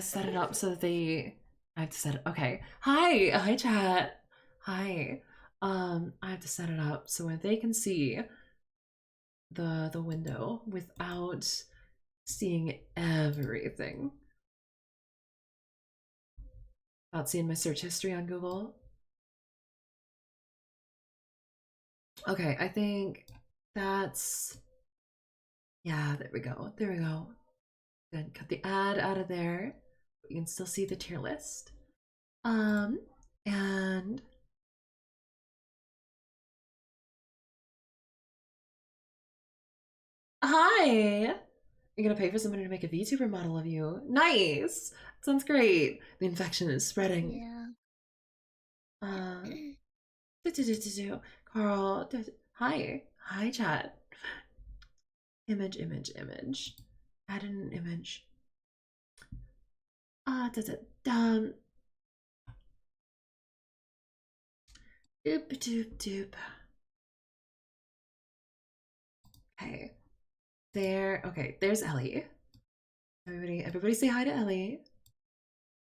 set it up so that I have to set it. Okay. Hi, chat. Hi. I have to set it up so where they can see the window without seeing everything. Without seeing my search history on Google. Okay, I think that's, yeah, there we go. There we go. Then cut the ad out of there. You can still see the tier list. And hi. You're gonna pay for somebody to make a VTuber model of you. Nice. Sounds great. The infection is spreading. Yeah. Carl. Hi. Hi, chat. Image. Add an image. Doop doop. Okay. There. Okay, there's Ellie. Everybody say hi to Ellie.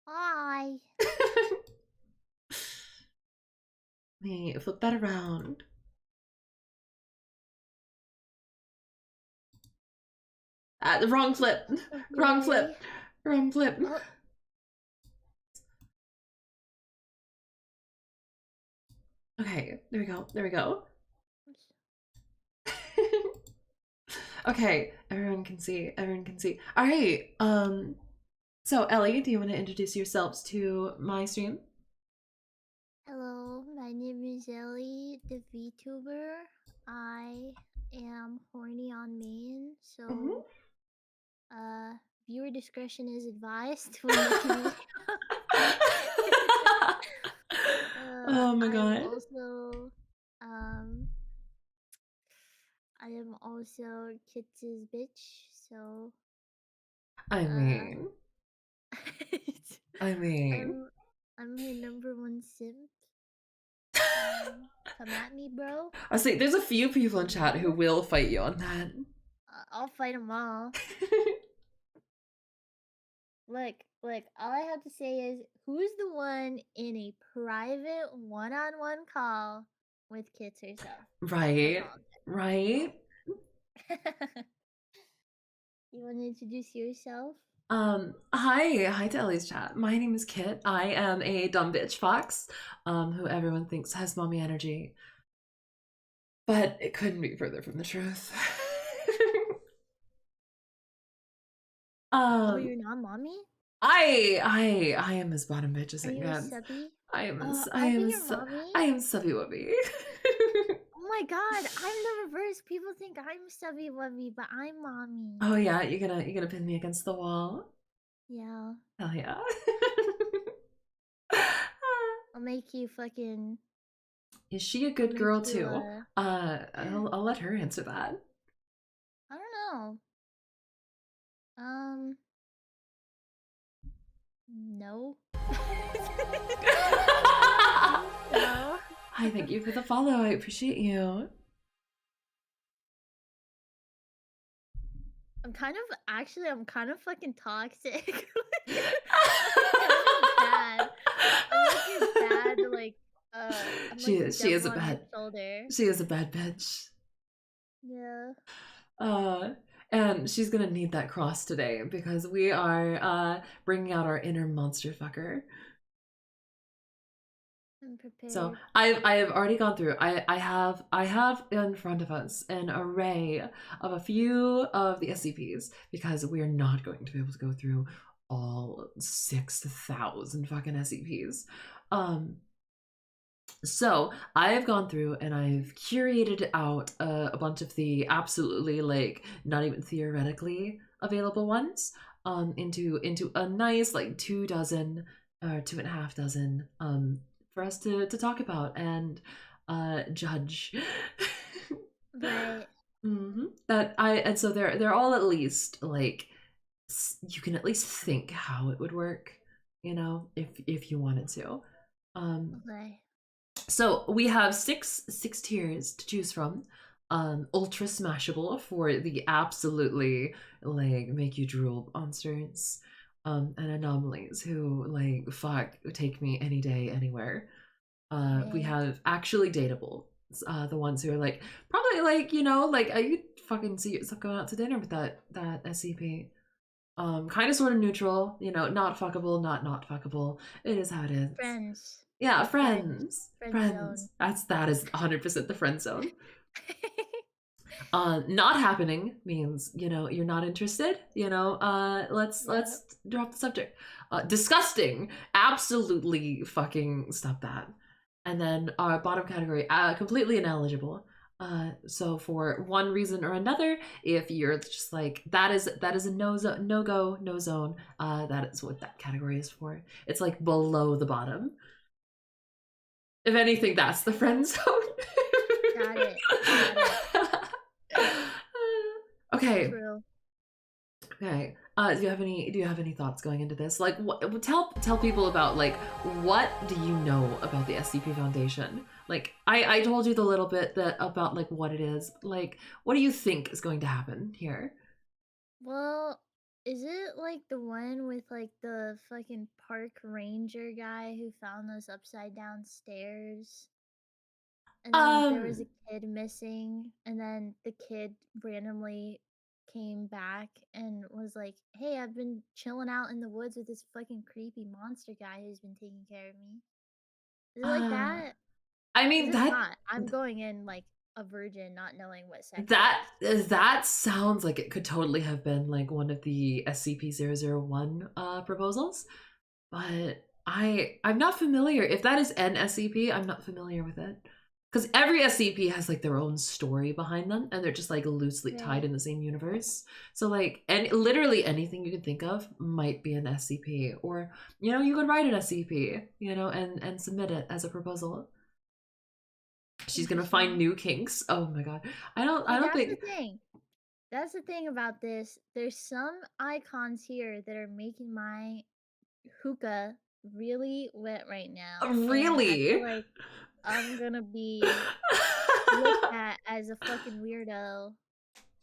Hi. Me flip that around. The wrong flip. Okay. Wrong flip. Wrong flip. Oh. Okay, there we go. There we go. Okay, everyone can see. Everyone can see. All right. So Ellie, do you want to introduce yourselves to my stream? Hello, my name is EllieTheVtuber. I am horny on main, so viewer discretion is advised when looking. Oh my I god. am also Kits' bitch, so I mean. I'm her #1 simp. Come at me, bro. I say there's a few people in chat who will fight you on that. I'll fight them all. Look, all I have to say is, who's the one in a private one-on-one call with Kits herself? Right. Right. You want to introduce yourself? Hi to Ellie's chat. My name is Kit. I am a dumb bitch fox, who everyone thinks has mommy energy. But it couldn't be further from the truth. Oh, you're not mommy? I am as bottom bitch as it gets. gets. Subby? I am mommy? I am subby wubby. Oh my god, I'm the reverse. People think I'm subby wubby, but I'm mommy. Oh yeah, you're gonna pin me against the wall? Yeah. Hell yeah. I'll make you fucking. Is she a good girl too? I'll let her answer that. I don't know. No. No. Hi, thank you for the follow. I appreciate you. I'm kind of fucking toxic. She is a bad bitch. Yeah. And she's gonna need that cross today because we are bringing out our inner monster fucker. I'm prepared. So I have already gone through. I have in front of us an array of a few of the SCPs because we're not going to be able to go through all 6,000 fucking SCPs. So I have gone through and I've curated out a bunch of the absolutely like not even theoretically available ones into a nice like 24 or 2.5 dozen for us to talk about and judge. Right. And so they're all at least like you can at least think how it would work, you know, if you wanted to. Okay. So we have six tiers to choose from. Ultra smashable for the absolutely like make you drool monsters. and anomalies who like fuck take me any day, anywhere. We Right. have actually dateable, the ones who are like probably like like you fucking see yourself going out to dinner with that SCP. Kind of sort of neutral, not fuckable, not fuckable. It is how it is. Friends. Yeah, We're friends. friends, Friend zone. friends. That is 100% the friend zone. Not happening means you're not interested. Yep. Let's drop the subject. Disgusting. Absolutely fucking stop that. And then our bottom category, completely ineligible. So for one reason or another, if you're just like that is a no go, no zone. That is what that category is for. It's like below the bottom. If anything, that's the friend zone. Got it. Got it. Okay. True. Okay. Do you have any thoughts going into this? Like, tell people about like what do you know about the SCP Foundation? Like, I told you the little bit that about like what it is. Like, what do you think is going to happen here? Well, is it like the one with like the fucking park ranger guy who found those upside down stairs? And then there was Um, a kid missing, and then the kid randomly came back and was like, "Hey, I've been chilling out in the woods with this fucking creepy monster guy who's been taking care of me." Is it like uh, that? I Because mean if not, I'm going in like a virgin, not knowing what sex it that is. that sounds like it could totally have been like one of the SCP-001 proposals, but I'm not familiar. If that is an SCP, I'm not familiar with it. Because every SCP has like their own story behind them, and they're just like loosely tied Right. in the same universe. So like, and literally anything you can think of might be an SCP, or you could write an SCP, and submit it as a proposal. She's gonna find Interesting. new kinks. Oh my god, I See, don't that's the think. thing. That's the thing about this. There's some icons here that are making my hookah really wet right now, and I feel Really. like I'm gonna be looked at as a fucking weirdo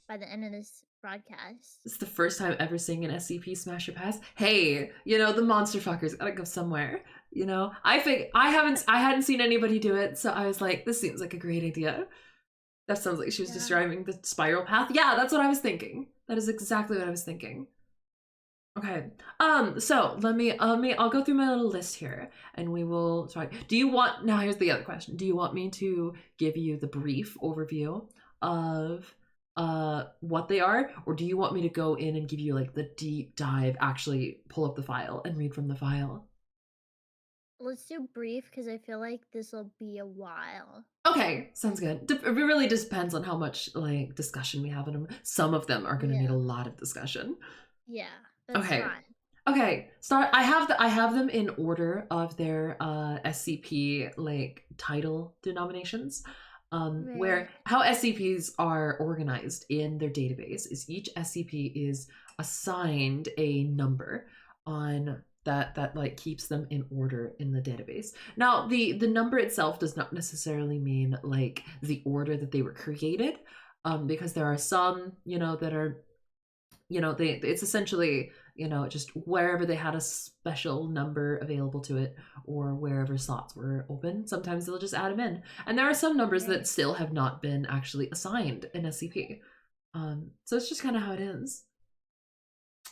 by the end of this broadcast. It's the first time ever seeing an SCP smash or pass. Hey, the monster fuckers gotta go somewhere. I think I hadn't seen anybody do it, so I was like, this seems like a great idea. That sounds like she was Yeah. describing the spiral path. Yeah, that's what I was thinking. That is exactly what I was thinking. Okay. So I'll go through my little list here and we will talk. Now here's the other question. Do you want me to give you the brief overview of what they are, or do you want me to go in and give you like the deep dive, actually pull up the file and read from the file? Let's do brief because I feel like this will be a while. Okay, sounds good. It really just depends on how much like discussion we have in them. Some of them are going to need a Yeah. lot of discussion. Yeah, that's Okay. fine. Okay. Start. I have them in order of their SCP like title denominations. Right. Where how SCPs are organized in their database is each SCP is assigned a number on that like keeps them in order in the database. Now, the number itself does not necessarily mean like the order that they were created, because there are some that are it's essentially just wherever they had a special number available to it, or wherever slots were open, sometimes they'll just add them in, and there are some numbers that Right. still have not been actually assigned in SCP. So it's just kind of how it is.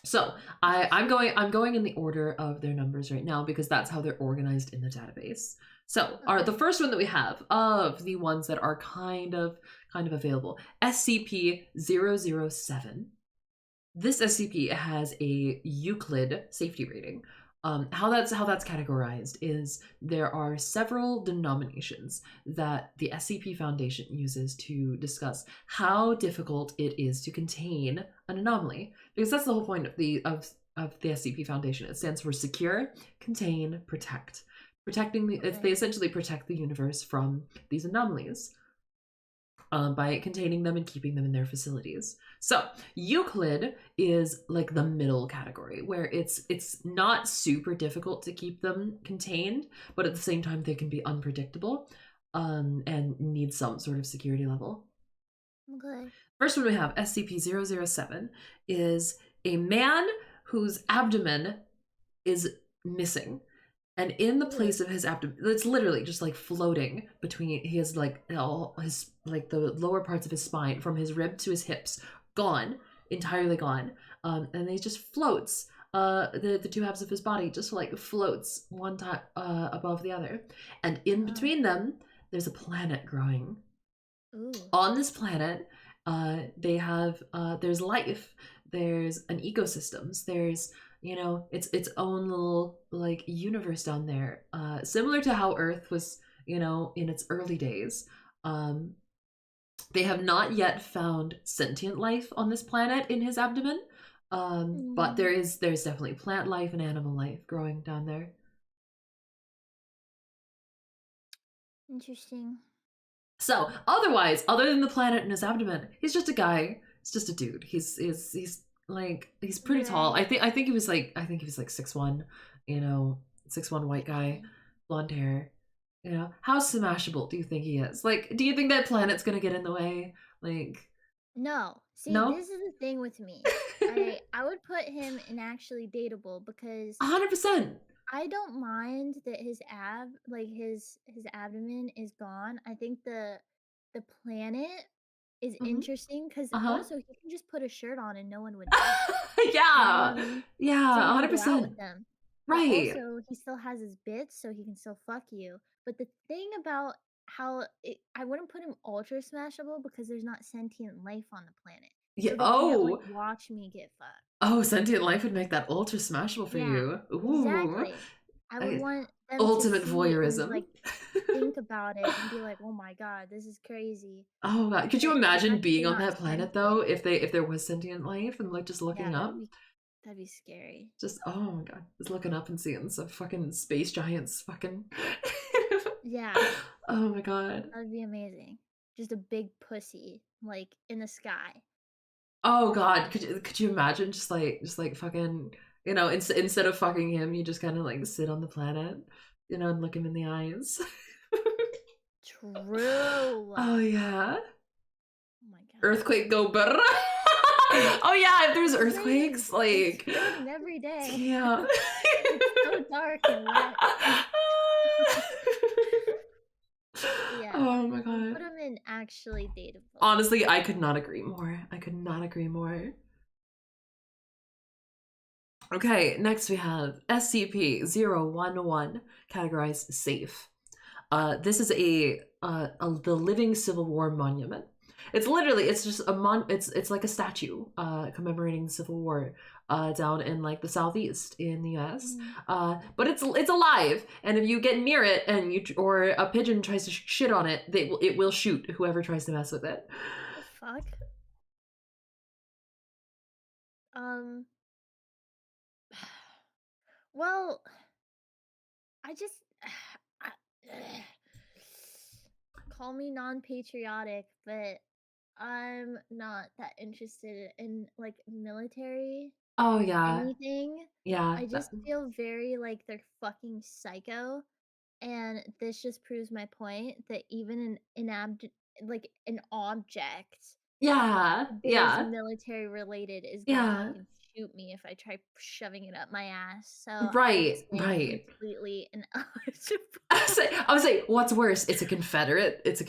So Interesting. I'm going in the order of their numbers right now because that's how they're organized in the database. So our the Okay. first one that we have of the ones that are kind of available, SCP-007. This SCP has a Euclid safety rating. How that's categorized is there are several denominations that the SCP Foundation uses to discuss how difficult it is to contain an anomaly, because that's the whole point of the SCP Foundation. It stands for secure, contain, protect. They Okay. essentially protect the universe from these anomalies, by containing them and keeping them in their facilities. So Euclid is like the middle category, where it's not super difficult to keep them contained, but at the same time they can be unpredictable, and need some sort of security level. Okay. First one we have SCP-007 is a man whose abdomen is missing. And in the Ew. place of his abdomen, it's literally just like floating between, he has like all his, like the lower parts of his spine from his rib to his hips, gone, entirely gone. And he just floats. The two halves of his body just like floats one time above the other. And in Uh, between them, there's a planet growing. ooh. On this planet, they have there's life, there's an ecosystems, there's, you know, its own little like universe down there, similar to how Earth was, you know, in its early days. um they have not yet found sentient life on this planet in his abdomen, but Mm, there's definitely plant life and animal life growing down there. interesting. So otherwise, other than the planet in his abdomen, he's just a guy. He's just a dude. He's like, he's pretty tall. Right. I think he was like, I think he was like 6'1", you know, 6'1" white guy, Okay. blonde hair. You know, how smashable do you think he is? Like, do you think that planet's gonna get in the way? Like, No. See, no? this is the thing with me. I would put him in actually dateable because 100%. I don't mind that his abdomen is gone. I think the planet is Mm-hmm. interesting because Uh-huh. also he can just put a shirt on and no one would know. You know what I Yeah. mean? So Yeah, you can go out 100%. with them. But Right. also he still has his bits so he can still fuck you. But the thing about I wouldn't put him ultra smashable because there's not sentient life on the planet. Yeah. So they can't like Oh. watch me get fucked. Oh, sentient life would make that ultra smashable for Yeah, you. Ooh. exactly. I would I, want them to ultimate see and, voyeurism. like, think about it and be like, "Oh my god, this is crazy." Oh god, could you But the imagine fact that being they're on not that planet though, sentient, if there was sentient life and like just yeah, looking up? that'd be scary. Just, oh my god, just looking up and seeing some fucking space giants fucking. Yeah, Oh my god. that'd be amazing. Just a big pussy, like, in the sky. Oh god, could you imagine just like fucking, you know, instead of fucking him, you just kind of like sit on the planet, you know, and look him in the eyes. True. Oh yeah. Oh my god. Earthquake go brrrr. Oh yeah, if there's It's raining. earthquakes, It's like, raining every day. yeah. It's so dark and wet. Yeah, Oh my I would god. put him in actually dateable. Honestly, I could not agree more. I could not agree more. Okay, next we have SCP-011, categorized safe. This is the living Civil War monument. It's literally, it's just a it's like a statue commemorating the Civil War down in like the southeast in the U.S. Mhm. But it's alive, and if you get near it and or a pigeon tries to shit on it, it will shoot whoever tries to mess with it. The fuck? Um, well, I just I, call me non-patriotic, but I'm not that interested in like military Oh yeah, anything. yeah. I just feel very like they're fucking psycho, and this just proves my point that even like an object Yeah, that is yeah, military related is gonna yeah. fucking shoot me if I try shoving it up my ass. So I would Right, say right. completely ineligible. I would say, what's worse? It's a Confederate. It's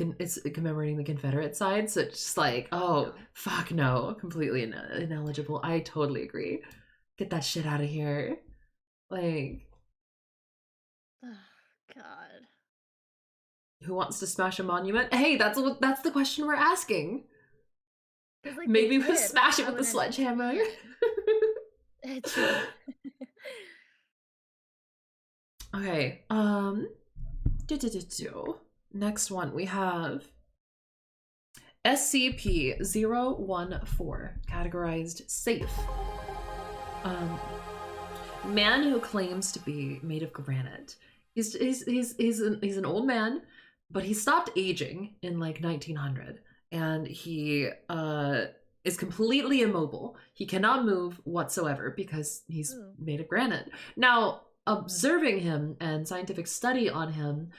commemorating the Confederate side. So it's just like, oh No. fuck no, completely ineligible. I totally agree. Get that shit out of here. Like, Oh, God. who wants to smash a monument? Hey, that's the question we're asking. Because like the Maybe we'll kid, smash it I with the would sledgehammer. understand. True. Okay. Next one we have SCP-014, categorized safe. Um, Man who claims to be made of granite. He's an old man, but he stopped aging in like 1900, and he is completely immobile. He cannot move whatsoever because he's Ooh. made of granite. Now, observing him and scientific study on him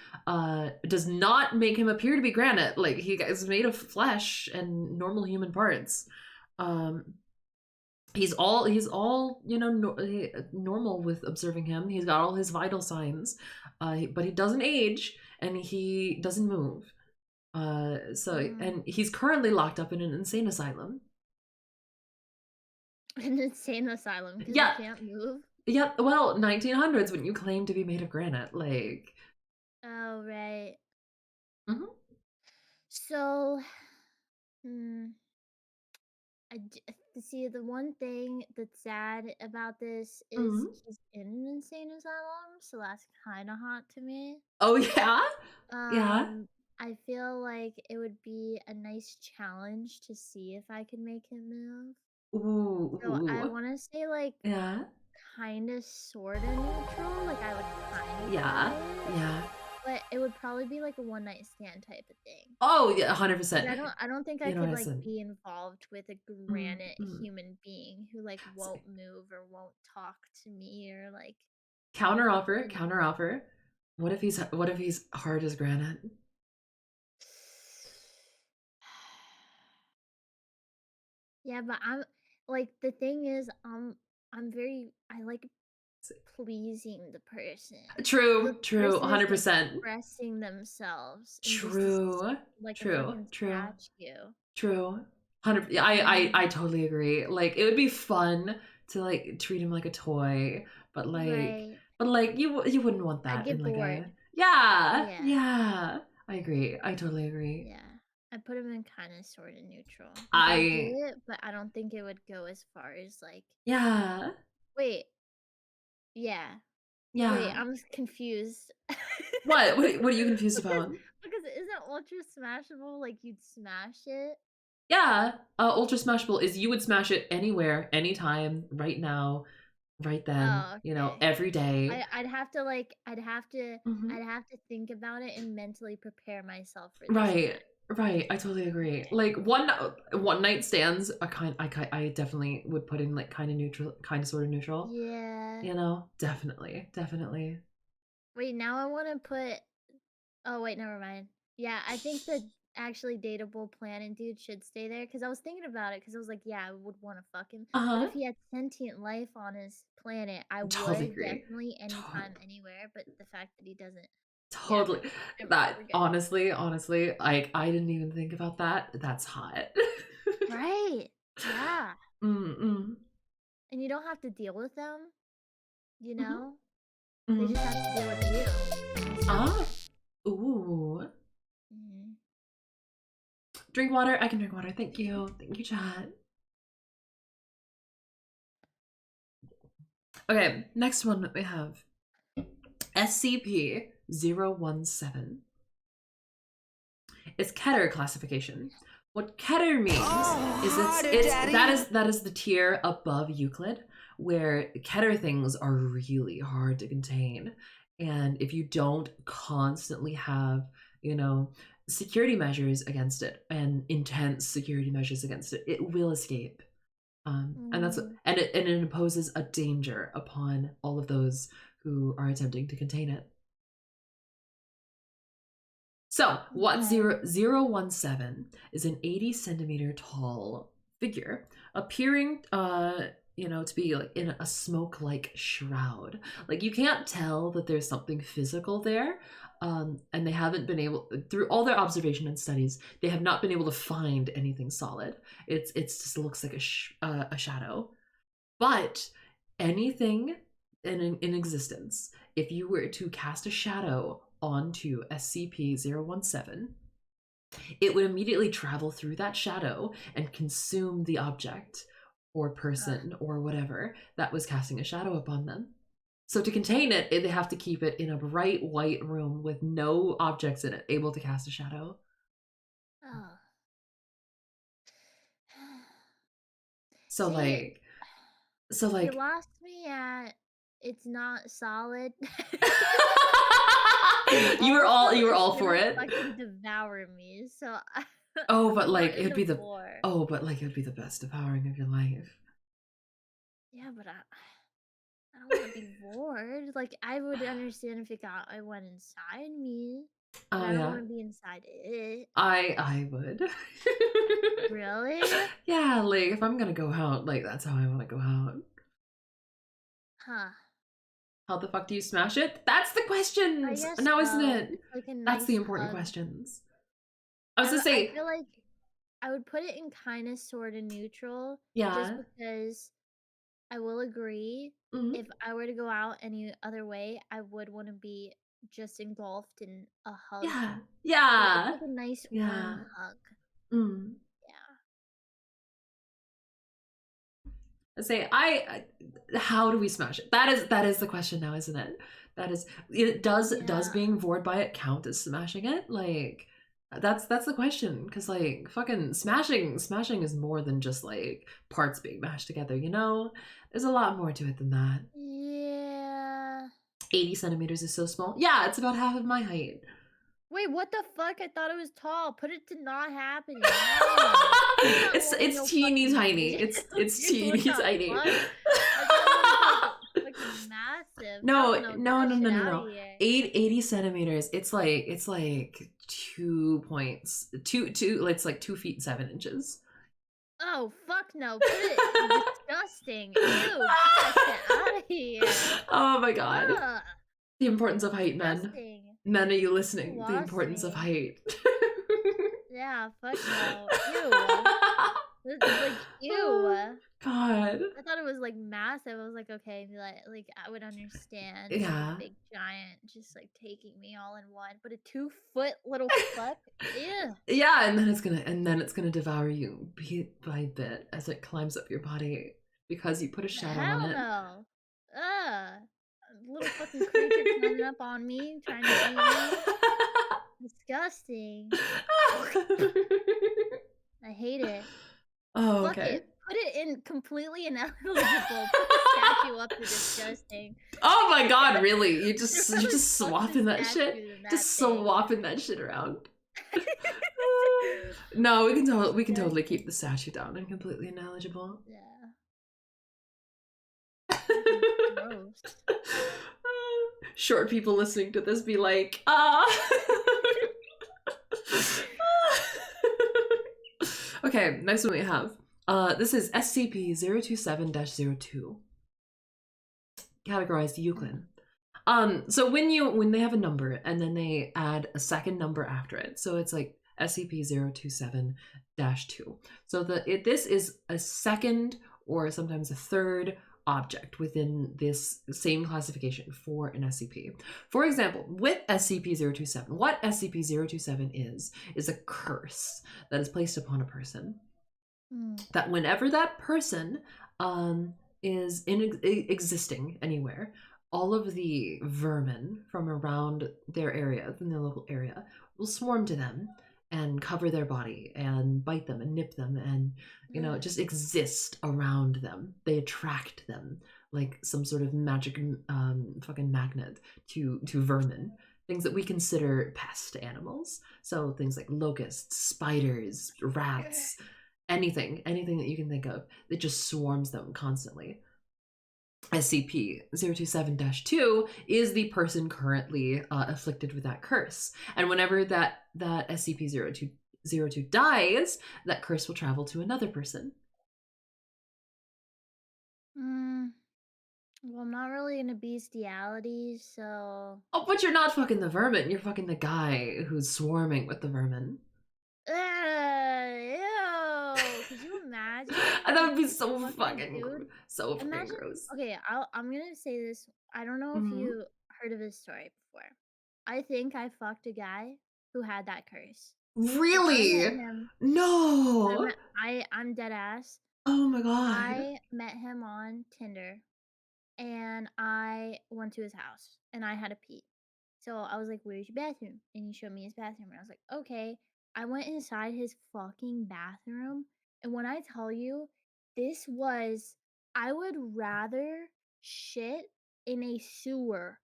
does not make him appear to be granite. Like, he is made of flesh and normal human parts. Um, he's all normal with observing him. He's got all his vital signs, but he doesn't age and he doesn't move. Mm. And he's currently locked up in an insane asylum. An insane asylum because he Yeah, can't move? yeah. Well, 1900s when you claim to be made of granite, like. Oh, right. Mhm. So, hmm, see, the one thing that's sad about this is Mhm. he's in an insane asylum, so that's kinda hot to me. Oh yeah, yeah. Um, I feel like it would be a nice challenge to see if I could make him move. Ooh, So I ooh. wanna say, like, Yeah, kinda sorta neutral, like, I would kinda try yeah, it, yeah. but it would probably be, like, a one night stand type of thing. Oh yeah, 'Cause 100%. I don't think I You know what could, I like, said? be involved with a Mm, granite mm. human being who, like, So, won't move or won't talk to me or, like, counter offer, you know. counter offer. What if he's hard as granite? Yeah, but like, the thing is, I like pleasing the person. The True, true, person is 100%. expressing themselves and just to True, like a true, fucking true, statue, true. 100. Yeah, you I know? totally agree. Like it would be fun to like treat him like a toy, but like, Right. you wouldn't want I'd that in get like a. bored. Yeah, Yeah. yeah. I agree. I totally agree. Yeah. I put him in kinda sorta neutral. Like, I'd do I it, but I don't think it would go as far as, like yeah, wait, yeah. Wait, yeah. I'm confused. What are you confused Because about? because isn't Ultra Smashable, like, you'd smash it? Yeah, Ultra Smashable is you would smash it anywhere, anytime, right now, right then, Oh, okay. every day. I'd have to, like Mhm. I'd have to think about it and mentally prepare myself for this Right, time. right. I totally agree. Okay. Like one night stands, I definitely would put in like kind of neutral, kind of sort of neutral. Yeah. Definitely, definitely. Wait, now I wanna put oh, wait, never mind. Yeah, I think the actually dateable planet dude should stay there because I was thinking about it because I was like, "Yeah, I would wanna fuck him." Uh But huh. if he had sentient life on his planet, I Totally would agree. definitely To- anytime, anywhere, but the fact that he doesn't yeah, no. totally. Never mind, That we're good. honestly, like I didn't even think about that. That's hot. Right. Yeah. Mm-mm. And you don't have to deal with them, you Hmm. know? They Hmm. just have to deal with you instead. Ah. Ooh. Mhm. Drink water. I can drink water. Thank you. Thank you, chat. Okay, next one we have SCP-017. It's Keter classification. What Keter means is that is the tier above Euclid, where Keter things are really hard to contain. And if you don't constantly have, you know, security measures against it and intense security measures against it, it will escape. Mm, And it imposes a danger upon all of those who are attempting to contain it. So, what okay. 017 is an 80 centimeter tall figure appearing, to be like in a smoke like shroud. Like, you can't tell that there's something physical there. And they haven't been able, through all their observation and studies, they have not been able to find anything solid. It's just looks like a shadow. But anything in existence, if you were to cast a shadow onto SCP-017, it would immediately travel through that shadow and consume the object or Ugh. person or whatever that was casting a shadow upon them. So to contain it, they have to keep it in a bright white room with no objects in it able to cast a shadow. Oh. So See, like so you like lost me at it's not solid. you Also, were it's all for gonna it. fucking devour me, so Oh, but I'm not like in the war. it would be the best devouring of your life. Yeah, but I don't wanna be bored. Like, I would understand if it went inside me. but Oh I don't yeah. want to be inside it. I would. Really? Yeah, like if I'm gonna go out, like that's how I want to go out. Huh. How the fuck do you smash it? That's the I questions guess now, isn't so. it? It's like a That's the nice important hug. questions. I was gonna I say, feel like I would put it in kind of sort of neutral, just yeah. because I will agree. Mhm. If I were to go out any other way, I would want to be just engulfed in a hug. Yeah. So it's Yeah. like a nice Yeah. warm hug. Mm. Yeah. I say I how do we smash it? That is the question now, isn't it? That is it. Does Yeah. being bored by it count as smashing it? Like that's the question, because like fucking smashing is more than just like parts being mashed together, you know? There's a lot more to it than that. Yeah. 80 centimeters is so small. Yeah, it's about half of my height. Wait, what the fuck? I thought it was tall. Put it to not happening. No. I'm not wanting It's no teeny fucking tiny. midget. It's Dude, what teeny the tiny. fuck? I thought it was like fucking massive. Hell No, no, get no, that no, shit no, no, out of no. here. 80 centimeters. It's like 2 points. It's like 2 feet 7 inches. Oh, fuck no. Put it disgusting. Ew, get that shit out of here. Oh my god. Ugh, The importance of height, men. disgusting. Men, are you You listening? The lost importance of me. height. Yeah, fuck no. Ew. Like, ew. Oh, god. I thought it was like massive. I was like, okay, like I would understand like a Yeah. big giant just like taking me all in one, but a 2 foot little fuck, ew, Yeah, and then it's gonna devour you bit by bit as it climbs up your body because you put a shadow on hell it. no, ugh, a little fucking creature climbing up on me, trying to eat me, disgusting. I hate it. Oh, Fuck okay. it, put it in completely ineligible. Put the statue up to disgusting. Oh my god, really? I'd You're rather just fuck the swapping that shit? statue than that Just thing. swapping that shit around. No, we can totally keep the Disgusting. statue down and completely ineligible. Yeah. Fucking gross. Short people listening to this be like, ah. Okay, next one we have. This is SCP-027-02. Categorized Euclid. So when they have a number and then they add a second number after it, so it's like SCP-027-2. So this is a second or sometimes a third object within this same classification for an SCP. For example, with SCP-027, what SCP-027 is a curse that is placed upon a person. Mm. That whenever that person is existing anywhere, all of the vermin from around their area, from their local area, will swarm to them and cover their body and bite them and nip them and Ugh. just exist around them. They attract them like some sort of magic fucking magnet to vermin, things that we consider pest animals. So things like locusts, spiders, rats, anything that you can think of that just swarms them constantly. SCP-027-2 is the person currently afflicted with that curse, and whenever that SCP-0202 dies, that curse will travel to another person. Mm. Well, I'm not really into bestiality, so. Oh, but you're not fucking the vermin, you're fucking the guy who's swarming with the vermin. Ew! Could you imagine? And that would be This so fucking fucking dude. so fucking Imagine. gross. Okay, I'm gonna say this. I don't know if Mm-hmm. you heard of this story before. I think I fucked a guy who had that curse. When I met Really? him, No. I'm dead ass. Oh my god. I met him on Tinder and I went to his house and I had a pee. So I was like, "Where's your bathroom?" And he showed me his bathroom. And I was like, "Okay." I went inside his fucking bathroom. And when I tell you, this was, I would rather shit in a sewer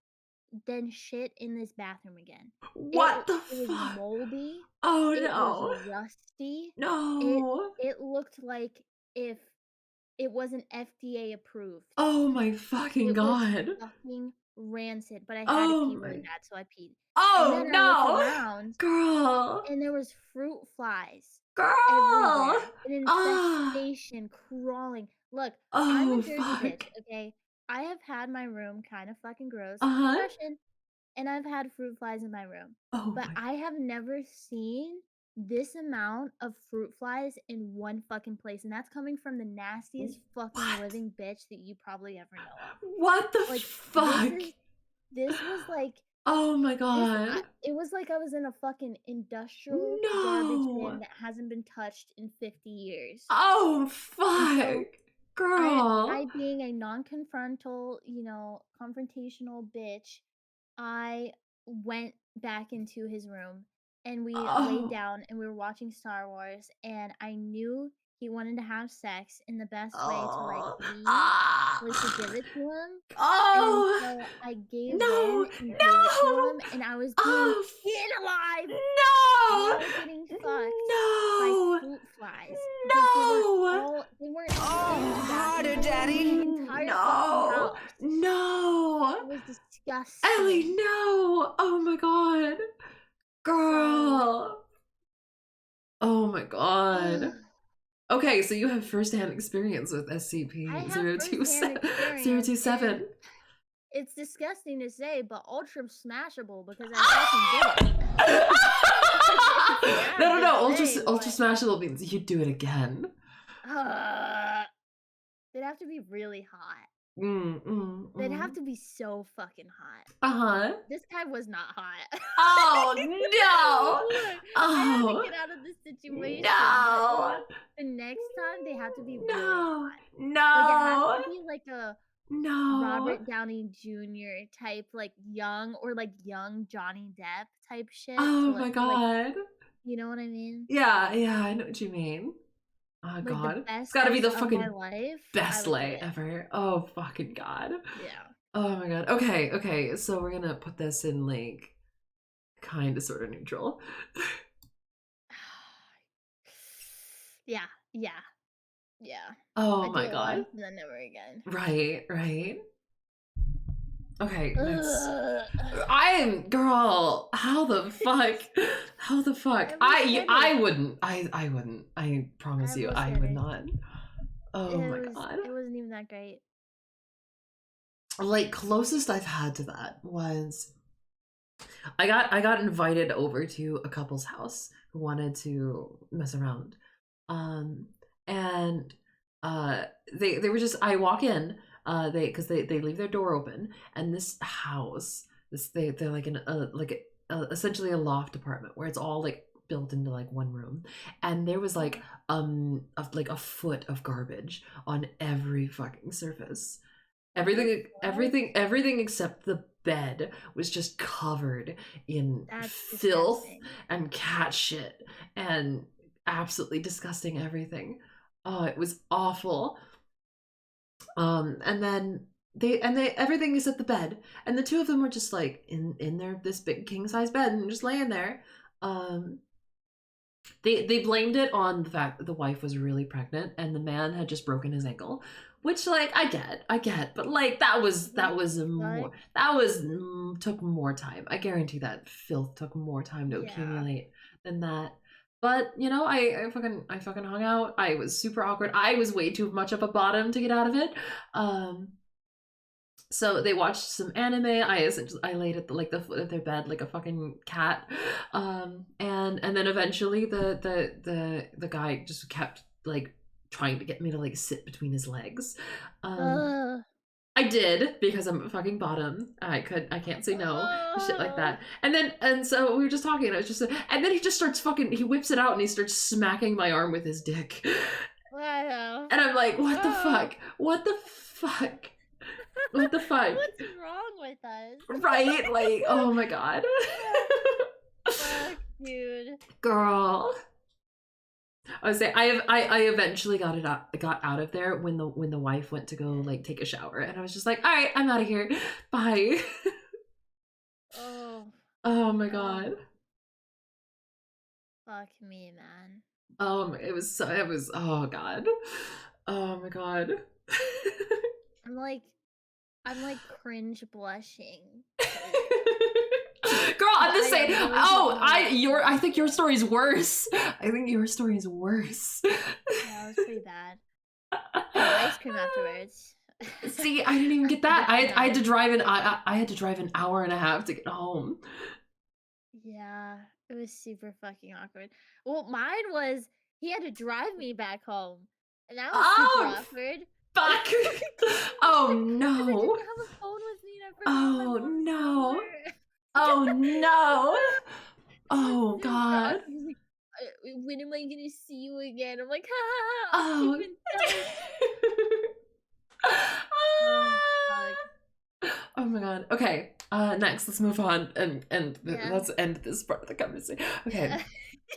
than shit in this bathroom again. What the It was fuck? moldy. Oh It was no. rusty. It No. it looked like if it wasn't FDA approved. Oh my fucking It was god. fucking rancid, but I had to Oh pee really my. bad, so I peed. And Oh then I looked no, around, girl, and there was fruit flies girl. everywhere, an Ah. infestation crawling. Look, I'm Oh a Jersey bitch, fuck. okay? I have had my room kind of fucking gross, Uh-huh. confession, and I've had fruit flies in my room. Oh But my. I have never seen this amount of fruit flies in one fucking place, and that's coming from the nastiest fucking What? living bitch that you probably ever know of. What the Like, fuck? this was like Oh my this god. it was like I was in a fucking industrial garbage bin No. that hasn't been touched in 50 years. Oh And fuck. so I Girl. being a non-confrontal, confrontational bitch, I went back into his room and we laid Oh. down and we were watching Star Wars and I knew he wanted to have sex and the best way to like Oh. leave Ah. was to give it to him. And Oh. so I gave No. in and gave it to No. him and I was being Oh. eaten alive No. while getting fucked by No. fruit flies because No. they weren't in the Oh, bathroom, harder, they were in the Daddy. entire fucking No. house. No. It was Ellie, disgusting. no. Oh my god. So Girl. Oh my god. ugh, Okay, so you have first-hand experience with I SCP have firsthand 027. experience and 027. it's disgusting to say, but ultra smashable because I fucking did it. It's No, sad no, to no. Ultra say, Ultra but Smashable means you do it again. they'd have to be really hot. Mm, mm, They'd have mm. to be so fucking hot. Uh-huh. This guy was not hot. Oh no. Look, I had to Oh get out of the situation, but no. the next time they have to be really No. hot. Like it has No. to be like a No. Robert Downey Jr. type, like young or like young Johnny Depp type shit Oh to my like, god. you know what I mean? Yeah, yeah, I know what you mean. Oh Like the god. It's best gotta be sex the of my fucking life, I best would do lay it. ever. Oh fucking god. Yeah. Oh my god. Okay, okay. So we're gonna put this in like kind of sort of neutral. Yeah, yeah, yeah. I Oh do my it god. once and then never again. Right, right. Okay, next. Ugh. I'm girl. How the fuck? How the fuck? I I almost wouldn't. I wouldn't. I I promise you, almost I would finished. not. Oh my god. It wasn't even that great. Like closest I've had to that was I got invited over to a couple's house who wanted to mess around. Um and they were just I walk in they leave their door open and this house they're like in essentially a loft apartment where it's all like built into like one room and there was like like a foot of garbage on every fucking surface. What the fuck? Everything except the bed was just covered in That's filth disgusting. and cat shit and absolutely disgusting everything. Oh, it was awful. And then they everything except the bed, and the two of them were just like in their this big king size bed and just laying there. Um, they blamed it on the fact that the wife was really pregnant and the man had just broken his ankle, which like I get, but like that was What a the fuck? more took more time. I guarantee that filth took more time to Yeah. accumulate than that. But you know, I fucking hung out. I was super awkward. I was way too much of a bottom to get out of it. Um, so they watched some anime. I laid at the foot of their bed like a fucking cat. And then eventually the guy just kept like trying to get me to like sit between his legs. Um Ugh. I did because I'm a fucking bottom. I can't say no to shit like Ugh. that. And so we were just talking and I was just and then he just starts fucking he whips it out and he starts smacking my arm with his dick. Wow. And I'm like, what the Ugh. fuck? What the fuck? What the fuck? What's wrong with us? Right? Like, oh my god. Fuck, dude. Girl. I was saying I eventually got out of there when the wife went to go like take a shower and I was just like, all right, I'm out of here. Bye. Oh, Oh my oh, god. fuck me, man. It was oh god. Oh my god. I'm like, I'm like cringe blushing. Girl, I'm just saying. Really Oh, I think your story's worse. I think your story is worse. Yeah, it was pretty bad. I had ice cream afterwards. See, I didn't even get that. I had to drive I had to drive an hour and a half to get home. Yeah, it was super fucking awkward. Well, mine was he had to drive me back home, and that was super Oh, awkward. fuck. Oh Because I no. didn't have a phone with me and I forgot my Oh mom's no. number. Oh no. It was Oh super god. awkward. He's like, when am I gonna see you again? I'm like, ha, I'll keep Oh. in touch. Oh, fuck. Oh my god. Okay. Next, let's move on and Yeah. let's end this part of the conversation. Okay. Yeah.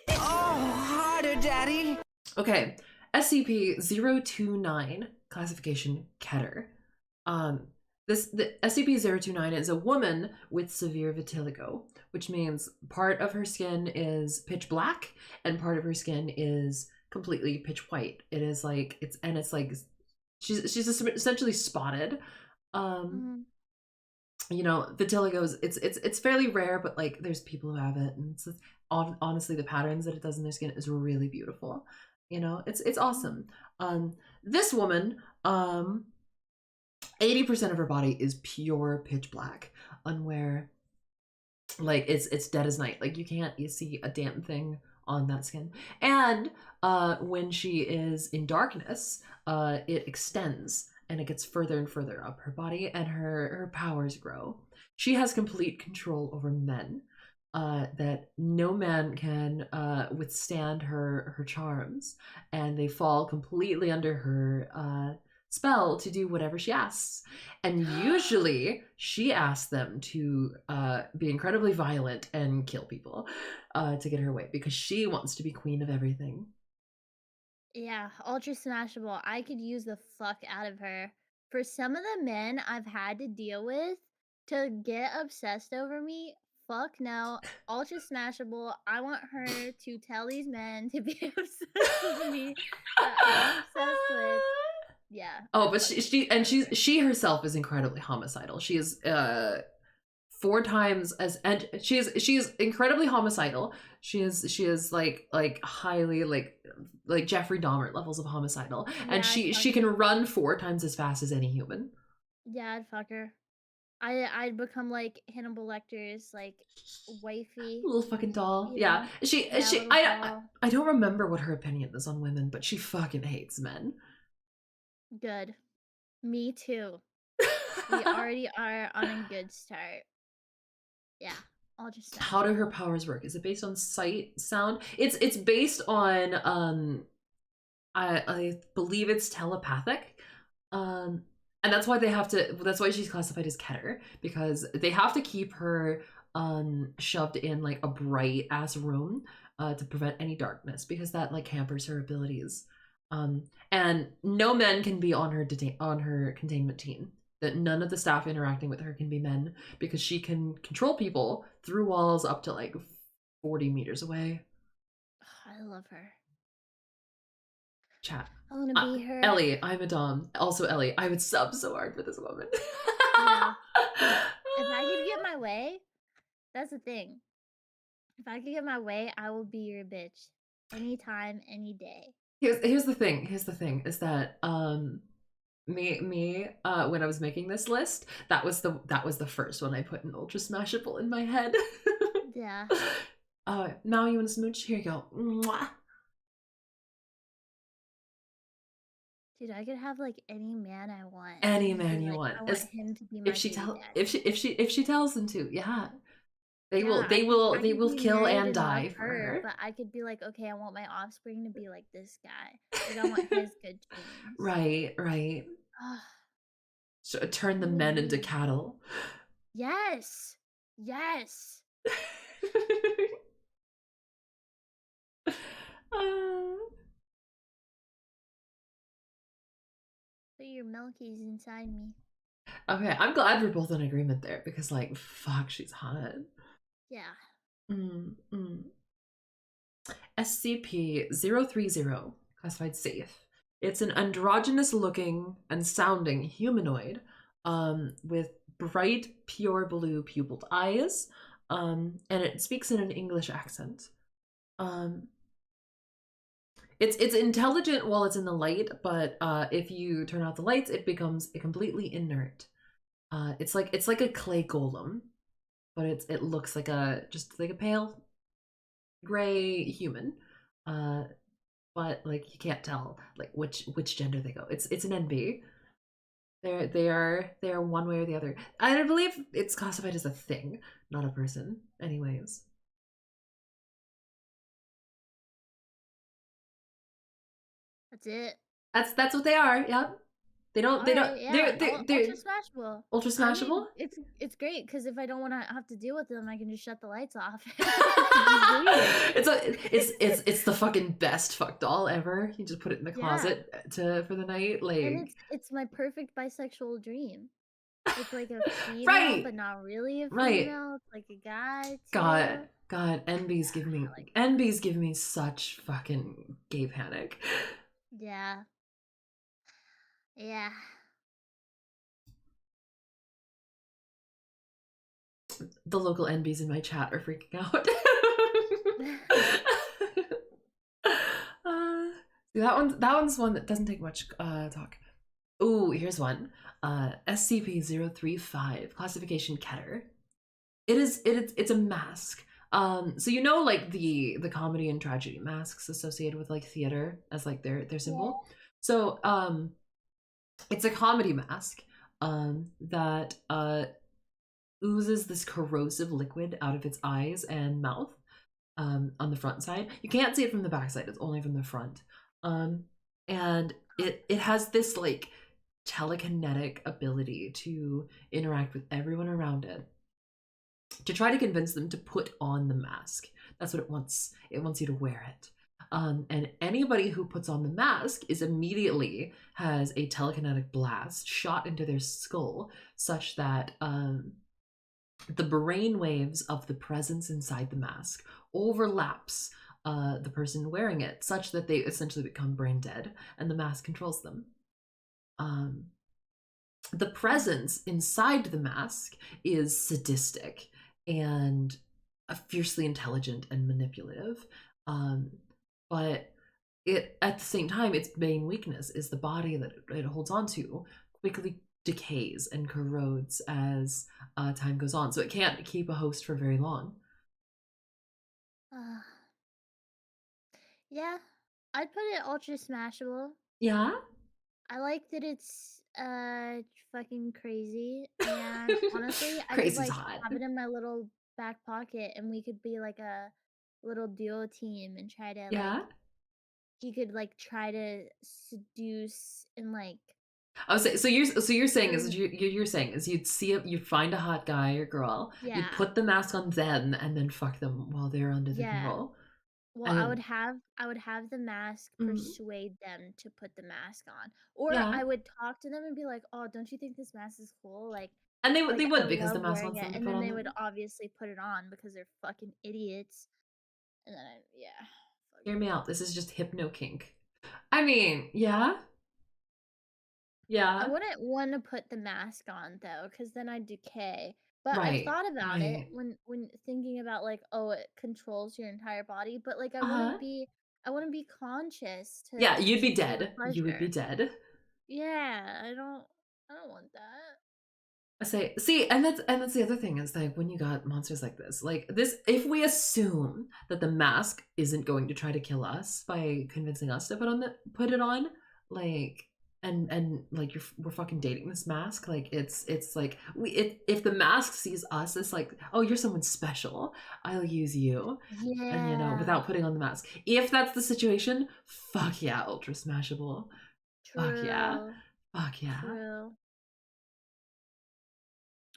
Oh, harder, Daddy. Okay. SCP-029, classification Keter. The SCP-029 is a woman with severe vitiligo, which means part of her skin is pitch black and part of her skin is completely pitch white. It is like it's like she's essentially spotted. Mhm. You know, vitiligo is it's fairly rare, but like there's people who have it, and it's honestly the patterns that it does in their skin is really beautiful. You know, it's awesome. This woman, 80% of her body is pure pitch black, unwhere like it's dead as night. Like you see a damn thing on that skin. And when she is in darkness, it extends and it gets further and further up her body, and her powers grow. She has complete control over men. That no man can withstand her charms, and they fall completely under her spell to do whatever she asks. And usually she asks them to be incredibly violent and kill people to get her way, because she wants to be queen of everything. Yeah, ultra smashable. I could use the fuck out of her. For some of the men I've had to deal with to get obsessed over me, fuck no. Ultra smashable. I want her to tell these men to be obsessed with me that I'm obsessed with. Yeah. Oh, I but fucking she her. she herself is incredibly homicidal. She is 4 times as, and she is incredibly homicidal. She is like highly like Jeffrey Dahmer levels of homicidal, and Yeah, I'd fuck she can her. run 4 times as fast as any human. Yeah, I'd fuck her. I'd become like Hannibal Lecter's like wifey, Little fucking doll. you Yeah. know? Yeah, little doll. I don't remember what her opinion is on women, but she fucking hates men. Good. Me too. We already are on a good start. Yeah, I'll just smash How do it. her powers work? Is it based on sight, sound? It's based on I believe it's telepathic. And that's why that's why she's classified as Keter, because they have to keep her shoved in like a bright ass room to prevent any darkness, because that like hampers her abilities. And no men can be on her containment team. That none of the staff interacting with her can be men, because she can control people through walls up to like 40 meters away. I love her. Chat. I want to be her. Ellie, I'm a Dom. Also, Ellie, I would sub so hard for this woman. Yeah. If I could get my way, that's the thing. If I could get my way, I will be your bitch. Anytime, any day. Here's the thing. Here's the thing is that me when I was making this list, that was the first one I put in Ultra Smashable in my head. Yeah. Now you want to smooch? Here you go. Mwah. Dude, I could have like any man I want. Any And be man you like, want. I want him to be my If she baby if she tells them to, yeah. They Yeah, will I could be kill married and die love for her. but I could be like, okay, I want my offspring to be like this guy. Like I want his good genes. Right, right. So turn the men into cattle. Yes. Yes. Put your milkies inside me. Okay, I'm glad we're both in agreement there, because like fuck, she's hot. Yeah. SCP-030, classified safe. It's an androgynous looking and sounding humanoid with bright, pure blue pupilled eyes, and it speaks in an English accent. It's intelligent while it's in the light, but if you turn out the lights, it becomes completely inert. It's like a clay golem, but it looks like just like a pale gray human. But like you can't tell like which gender they go. It's an NB. They are one way or the other. I believe it's classified as a thing, not a person. Anyways, That's it. that's what they are. Yep. They don't. Alright, yeah. They're Ultra Smashable. ultra I mean, smashable. it's great because if I don't want to have to deal with them, I can just shut the lights off. Just leave. It's the fucking best fuck doll ever. You just put it in the closet for the night, And like it's my perfect bisexual dream. It's like a female, right, but not really a right. female. It's like a guy too. God, NB's give me NB's give me such fucking gay panic. Yeah. Yeah. The local NBs in my chat are freaking out. That one's one that doesn't take much talk. Ooh, here's one. SCP-035, classification Keter. It's a mask. So you know like the comedy and tragedy masks associated with like theater as like their symbol. Yeah. So it's a comedy mask that oozes this corrosive liquid out of its eyes and mouth on the front side. You can't see it from the back side, it's only from the front. And it has this like telekinetic ability to interact with everyone around it to try to convince them to put on the mask. That's what it wants. It wants you to wear it. And anybody who puts on the mask is immediately has a telekinetic blast shot into their skull, such that the brain waves of the presence inside the mask overlaps the person wearing it, such that they essentially become brain dead, and the mask controls them. The presence inside the mask is sadistic and fiercely intelligent and manipulative, but it at the same time its main weakness is the body that it holds on to quickly decays and corrodes as time goes on, so it can't keep a host for very long. Yeah, I'd put it ultra smashable. Yeah, I like that it's fucking crazy, and honestly, I could crazy's like hot. have it in my little back pocket, and we could be like a little duo team and try to Yeah, like he could like try to seduce and like. I was saying, so you're saying is you're saying is you'd find a hot guy or girl, Yeah. you'd put the mask on them and then fuck them while they're under the control. Well, I would have the mask persuade them to put the mask on, or yeah. I would talk to them and be like, "Oh, don't you think this mask is cool?" Like, and they like, would I because the love mask wearing wants them it, to and put then on they them. would obviously put it on because they're fucking idiots. And then yeah. Hear me out. This is just hypno kink. I mean, yeah. Yeah. I wouldn't want to put the mask on though, because then I'd decay. But I've Right. thought about it Right. when thinking about like, oh, it controls your entire body, but like I wouldn't be conscious to Yeah, you'd be to your dead. You would be pleasure. dead. Yeah, I don't want that. I say, see, and that's the other thing is like when you got monsters like this, if we assume that the mask isn't going to try to kill us by convincing us to put it on, like and like we're fucking dating this mask, like it's like if the mask sees us as like, oh, you're someone special, I'll use you. Yeah. And you know, without putting on the mask. If that's the situation, fuck yeah, ultra smashable. True. Fuck yeah. Fuck yeah. True.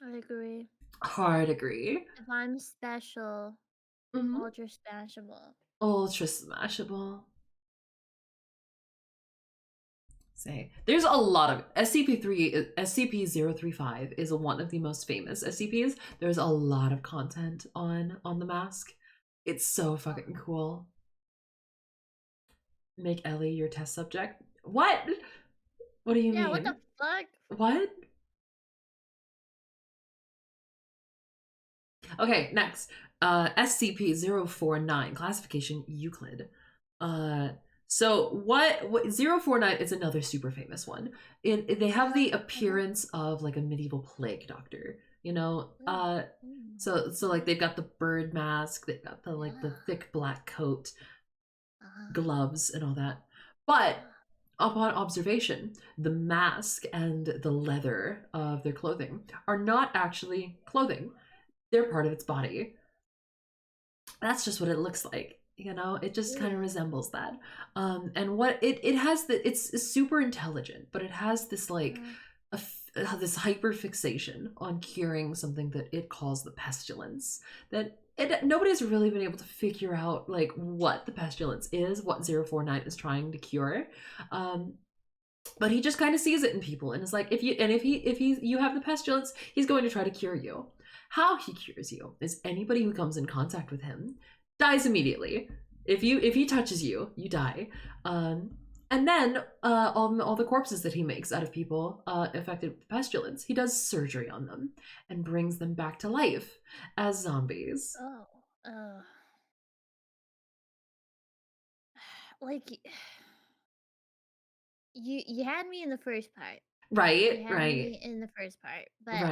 I agree. Hard agree. If I'm special, ultra smashable. Ultra smashable. Say, there's a lot of SCP-035 is one of the most famous SCPs. There's a lot of content on the mask. It's so fucking cool. Make Ellie your test subject. What? What do you mean? Yeah, what the fuck? What? Okay, next. SCP-049, classification Euclid. So what 049 is another super famous one. They have the appearance of like a medieval plague doctor, you know? So like they've got the bird mask, they've got the like the thick black coat, gloves and all that. But upon observation, the mask and the leather of their clothing are not actually clothing. They're part of its body. That's just what it looks like, you know. It just kind of resembles that. And what it has, it's super intelligent, but it has this like this hyper fixation on curing something that it calls the pestilence, that nobody's really been able to figure out like what the pestilence is, what 049 is trying to cure. But he just kind of sees it in people and is like, if you have the pestilence, he's going to try to cure you. How he cures you is anybody who comes in contact with him dies immediately. If he touches you, you die. And then all the corpses that he makes out of people affected with the pestilence, he does surgery on them and brings them back to life as zombies. Like, you had me in the first part. Right, You had me in the first part, but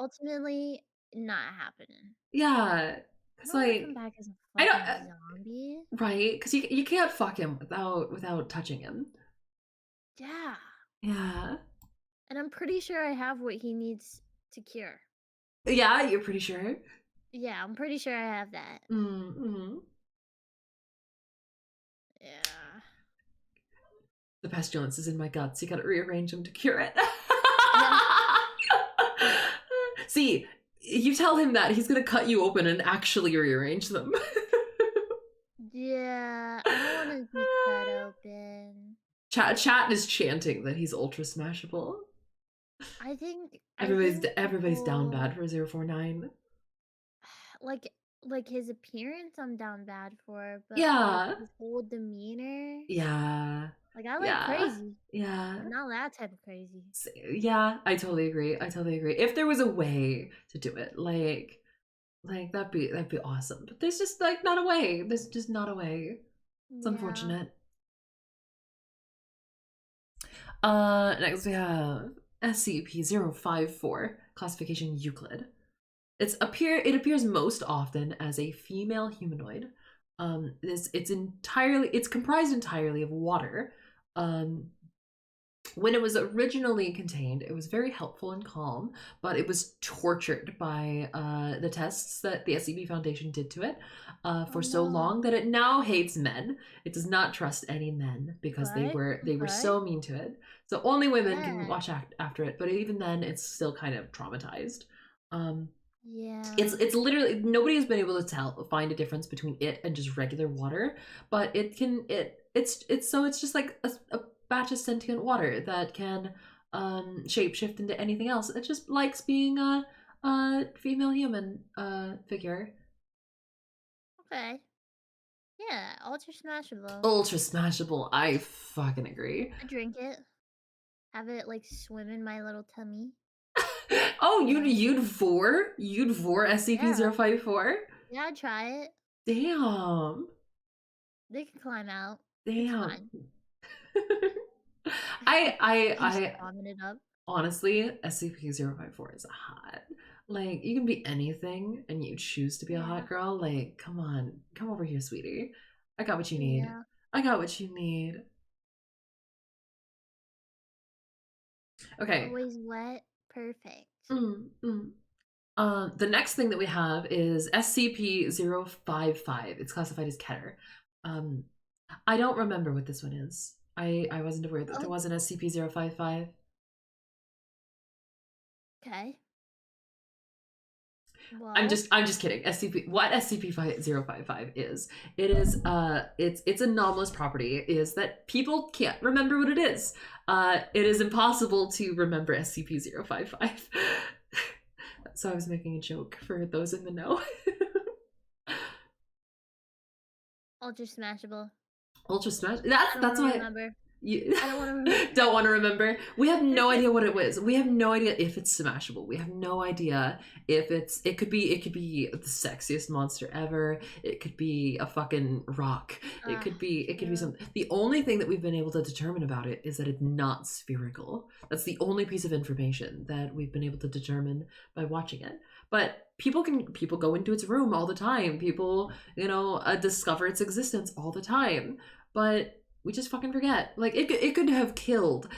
ultimately not happening. Yeah. I don't want to come back as a fucking zombie. Right, because you can't fuck him without touching him. Yeah. Yeah. And I'm pretty sure I have what he needs to cure. Yeah, you're pretty sure? Yeah, I'm pretty sure I have that. Mm-hmm. Yeah. The pestilence is in my guts. You gotta rearrange them to cure it. See, you tell him that, he's gonna cut you open and actually rearrange them. Yeah, I don't want to be cut open. Chat is chanting that he's ultra smashable. I think everybody's down bad for 049. Like his appearance I'm down bad for, but like his whole demeanor. Yeah. Like I like crazy. Yeah. But not that type of crazy. Yeah, I totally agree. If there was a way to do it, like that'd be awesome. But there's just like not a way. There's just not a way. It's unfortunate. Next we have SCP-054, classification Euclid. It appears most often as a female humanoid. It's comprised entirely of water. When it was originally contained, it was very helpful and calm, but it was tortured by the tests that the SCP Foundation did to it for so long that it now hates men. It does not trust any men because they were so mean to it. So only women can watch after it, but even then, it's still kind of traumatized. It's literally nobody has been able to find a difference between it and just regular water, but it's just like a batch of sentient water that can shapeshift into anything else. It just likes being a female human figure. Okay. Yeah, ultra smashable. Ultra smashable. I fucking agree. I drink it. Have it like swim in my little tummy. Oh, you'd vor SCP-054? Yeah, I'd try it. Damn. They can climb out. Damn. I vomit it up. Honestly, SCP-054 is hot. Like, you can be anything and you choose to be a hot girl. Like, come on. Come over here, sweetie. I got what you need. I got what you need. Okay. Always wet. Perfect. The next thing that we have is SCP-055. It's classified as Keter. I don't remember what this one is. I wasn't aware that there was an SCP-055. Okay. Well, I'm just kidding. What SCP-055 is? It is its anomalous property is that people can't remember what it is. It is impossible to remember SCP-055. So I was making a joke for those in the know. Ultra smashable. Ultra smash. That's why. You I don't want to remember. don't want to remember. We have no idea what it was. We have no idea if it's smashable. We have no idea if it could be the sexiest monster ever. It could be a fucking rock. It could be something. The only thing that we've been able to determine about it is that it's not spherical. That's the only piece of information that we've been able to determine by watching it. But people go into its room all the time. People, discover its existence all the time. But we just fucking forget. Like it could have killed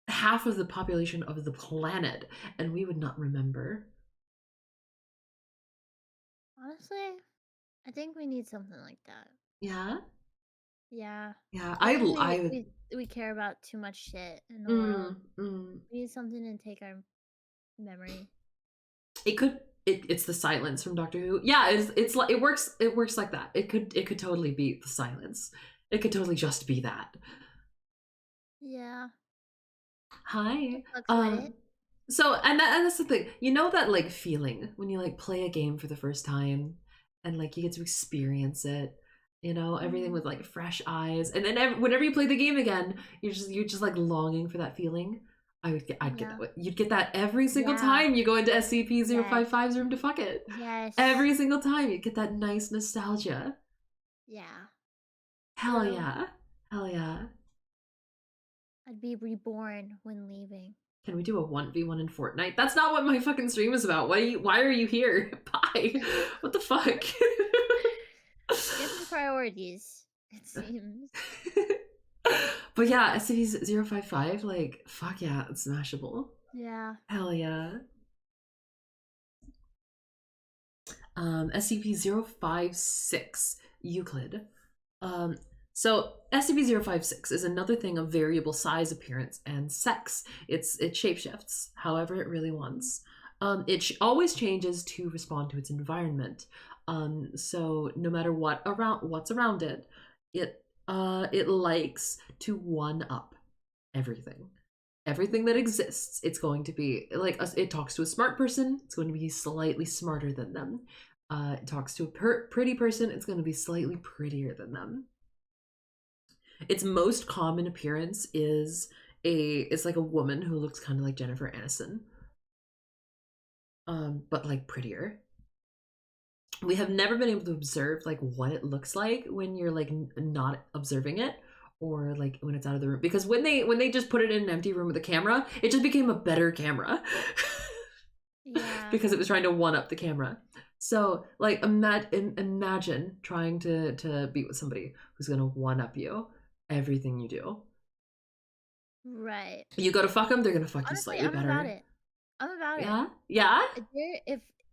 half of the population of the planet, and we would not remember. Honestly, I think we need something like that. Yeah. Yeah. Yeah. I think I would. we care about too much shit in the world. Mm. We need something to take our memory. It's the silence from Doctor Who. Yeah, it's like it works like that. It could totally be the silence. It could totally just be that. Yeah. Hi. It. So and that's the thing. You know that like feeling when you like play a game for the first time and like you get to experience it, everything with like fresh eyes. And then whenever you play the game again, you're just like longing for that feeling. I'd get that. You'd get that every single time you go into SCP-055's room to fuck it. Yes. Every single time you get that nice nostalgia. Yeah. Hell yeah. Hell yeah. I'd be reborn when leaving. Can we do a 1v1 in Fortnite? That's not what my fucking stream is about. Why are you here? Bye. What the fuck? Different priorities, it seems. But yeah, SCP-055, like, fuck yeah, it's smashable. Yeah. Hell yeah. SCP-056, Euclid. So SCP-056 is another thing of variable size, appearance, and sex. It shapeshifts however it really wants. It always changes to respond to its environment. So no matter what's around it, it likes to one up everything. Everything that exists, it's going to be like it talks to a smart person, it's going to be slightly smarter than them. It talks to a pretty person, it's going to be slightly prettier than them. Its most common appearance is like a woman who looks kind of like Jennifer Aniston, but like prettier. We have never been able to observe like what it looks like when you're like not observing it, or like when it's out of the room, because when they just put it in an empty room with a camera, it just became a better camera. Yeah. Because it was trying to one up the camera. So like imagine trying to be with somebody who's gonna one up you everything you do. Right. You go to fuck them, they're gonna fuck Honestly, you slightly better. I'm about it. Yeah.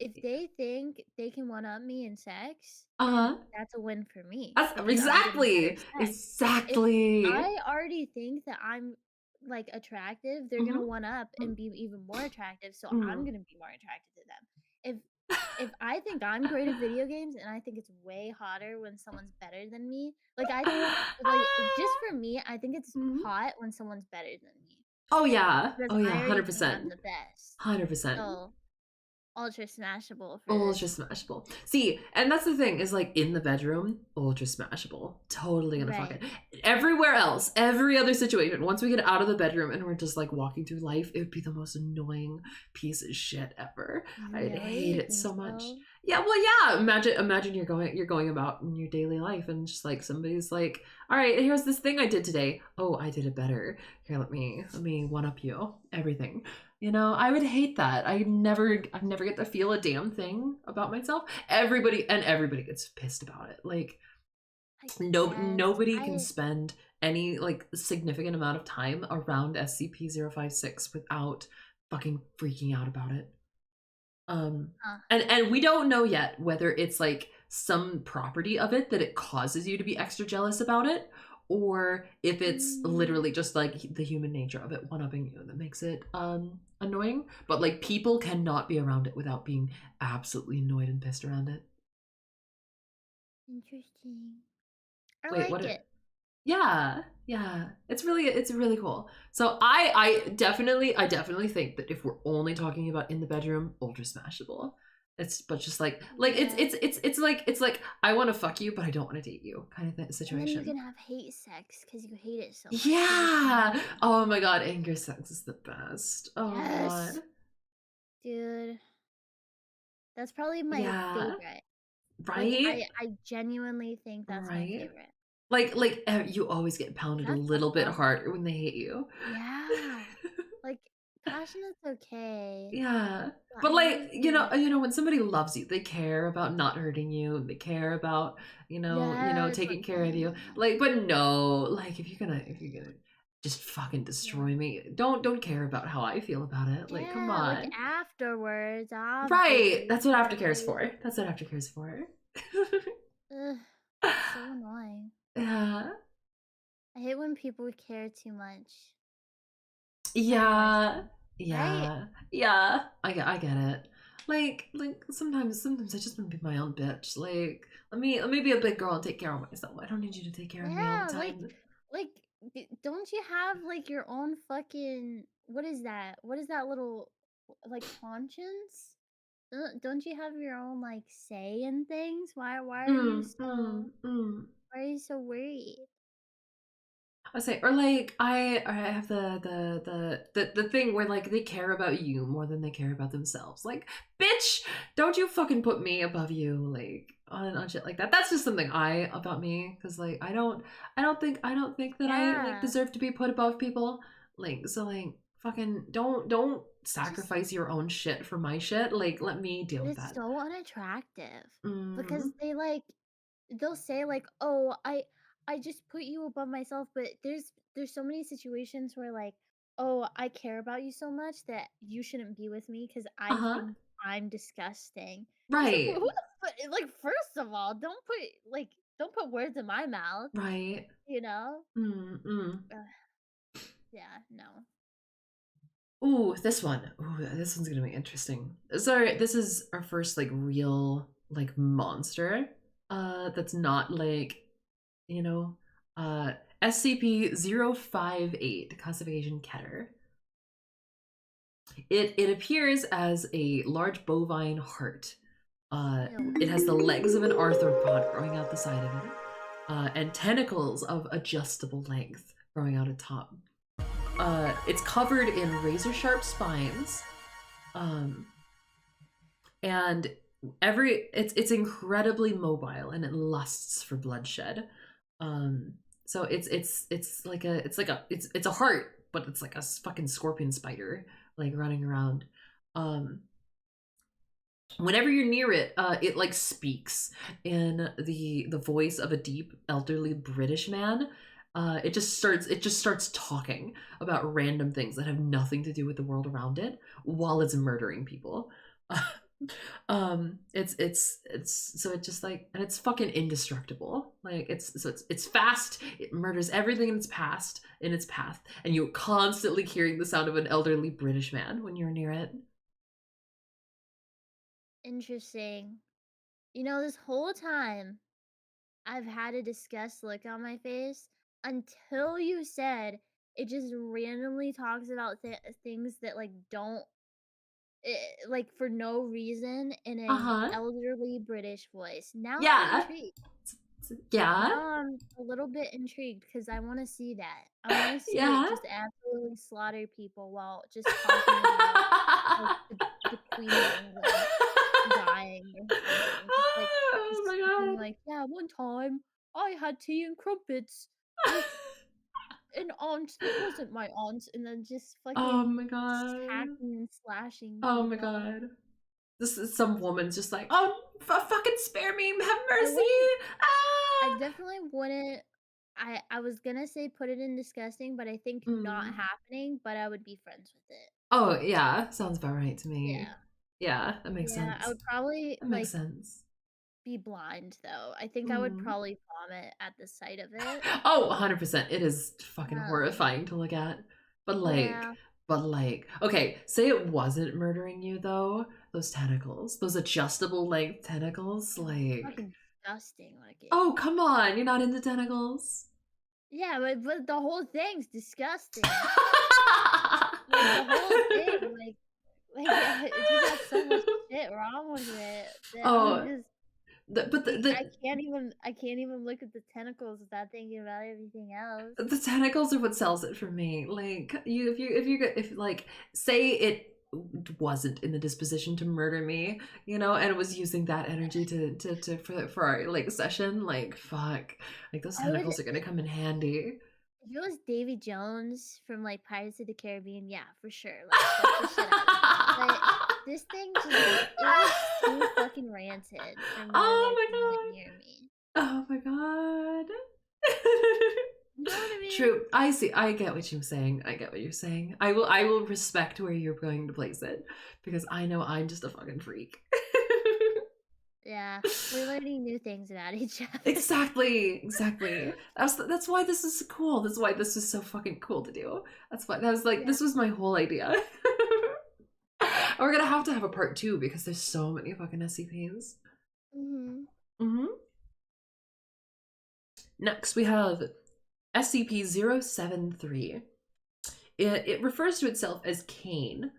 If they think they can one up me in sex, that's a win for me. Exactly. Exactly. If I already think that I'm like attractive, they're gonna one up and be even more attractive. So I'm gonna be more attracted to them. If I think I'm great at video games and I think it's way hotter when someone's better than me, like just for me, I think it's hot when someone's better than me. Oh yeah. Because 100%. I'm the best. 100%. So ultra smashable. Ultra smashable. See, and that's the thing, is like in the bedroom, ultra smashable. Totally gonna fuck it. Everywhere else, every other situation, once we get out of the bedroom and we're just like walking through life, it would be the most annoying piece of shit ever. I'd hate it so much. Yeah, well, yeah. Imagine you're going about in your daily life and just like somebody's like, all right, here's this thing I did today. Oh, I did it better. Here, let me one up you. Everything. I would hate that. I never get to feel a damn thing about myself. Everybody gets pissed about it. Like nobody can spend any like significant amount of time around SCP-056 without fucking freaking out about it. And we don't know yet whether it's like some property of it that it causes you to be extra jealous about it, or if it's literally just like the human nature of it one-upping you that makes it annoying. But like people cannot be around it without being absolutely annoyed and pissed around it. Interesting. I like it. Yeah. It's really cool. So I definitely think that if we're only talking about in the bedroom, ultra smashable. But just like Yeah. it's like I want to fuck you, but I don't want to date you kind of And then you situation. can have hate sex because you hate it so much. 'cause it's Yeah. annoying. Oh my god, anger sex is the best. Oh Yes, god. dude. That's probably my Yeah. favorite. Like, Right. I genuinely think that's my Right. favorite. You always get 'Cause pounded a that's the little bit fun. harder when they hate you. Yeah. Like, passionate's okay, Yeah. but But I like, always like when somebody loves you, they care about not hurting you. They care about, yes, like, taking care of you. Like, but no, like if you're gonna just fucking yeah. destroy me, don't care about how I feel about it. Like, come Yeah, like, on. afterwards, Right. obviously, That's what aftercare is like, for. That's what aftercare is for. ugh, so annoying. Yeah. I hate when people care too much. That annoys Yeah. me, right? Yeah. Yeah. I get it. Like sometimes I just want to be my own bitch. Like let me be a big girl and take care of myself. I don't need you to take care of me all the Yeah, time. like, don't you have like your own fucking what is that? What is that little like conscience? Don't you have your own like say in things? Why are you Mm, so mm, mm. why are you so worried? I say, or like I have the thing where like they care about you more than they care about themselves. Like, bitch, don't you fucking put me above you, like on shit like that. That's just something about me, because like I don't think that I like Yeah, deserve to be put above people. Like, so like fucking don't it's just sacrifice your own shit for my shit. Like, let me deal but with it's that. so unattractive because Mm. they'll say like, "Oh, I just put you above myself," but there's so many situations where like, "Oh, I care about you so much that you shouldn't be with me because I Uh-huh. think I'm disgusting." It's like, Right. who the like, first of all, don't put words in my mouth, Right. you know? Mm, mm. Ugh, yeah, no. Ooh, this one. Ooh, this one's gonna be interesting. So this is our first like real like monster. That's not like, you know, uh SCP-058 Classification Keter. It appears as a large bovine heart. Ew. It has the legs of an arthropod growing out the side of it, and tentacles of adjustable length growing out atop. It's covered in razor sharp spines, um, and it's incredibly mobile and it lusts for bloodshed. Um, so it's a heart, but it's like a fucking scorpion spider like running around. Um, Whenever you're near it, it like speaks in the voice of a deep elderly British man. It just starts talking about random things that have nothing to do with the world around it while it's murdering people. It's so it's just like, and it's fucking indestructible. Like, it's fast. It murders everything in its path, and you're constantly hearing the sound of an elderly British man when you're near it. Interesting. You know, this whole time I've had a disgust look on my face until you said it just randomly talks about things that like don't like for no reason in a Uh-huh. elderly British voice. Now I'm Yeah. intrigued. Yeah. Now I'm a little bit intrigued because I want to see that. I want to see it Yeah. just absolutely slaughter people while just talking about like the Queen of England dying or something. Oh Just my being god. like, yeah, one time I had tea and crumpets with an aunt that wasn't my aunt, and then just Oh fucking my god. hacking and slashing Oh my people. god. This is some woman's just like, oh, fucking spare me, have I mercy. wouldn't. I Ah. definitely wouldn't. I was gonna say put it in disgusting, but I think not Mm. happening. But I would be friends with it. Oh yeah, sounds about right to me. Yeah, Yeah, that makes yeah. I sense. would probably That makes like sense. be blind though. I think I would Mm. probably vomit at the sight of it. Oh, 100%. It is fucking Um, horrifying to look at. But like, yeah. okay, say it wasn't murdering you though. Those tentacles, those adjustable length tentacles, Oh, like, fucking disgusting looking. oh, come on, you're not into tentacles? Yeah, but the whole thing's disgusting. Like the whole thing, like Like, it just has so much shit wrong with it that I'm Oh, just but like, I can't even look at the tentacles without thinking about everything else. the tentacles are what sells it for me. Like if like say it wasn't in the disposition to murder me, you know, and was using that energy to for our like session, like fuck, like those I would tentacles are gonna come in handy. if it was Davy Jones from like Pirates of the Caribbean, yeah, for sure. Like fuck the shit out of him. But this thing just it was too fucking rancid for me to Oh like my want it near me. god. Oh my god. You know what I mean? True. I see. I get what you're saying. I get what you're saying. I will respect where you're going to place it because I know I'm just a fucking freak. Yeah, we're learning new things about each other. Exactly. That's why this is cool. That's why this is so fucking cool to do. That's why that was like Yeah. this was my whole idea. We're gonna have to have a part 2 because there's so many fucking SCPs. Next we have SCP-073. It refers to itself as Cain.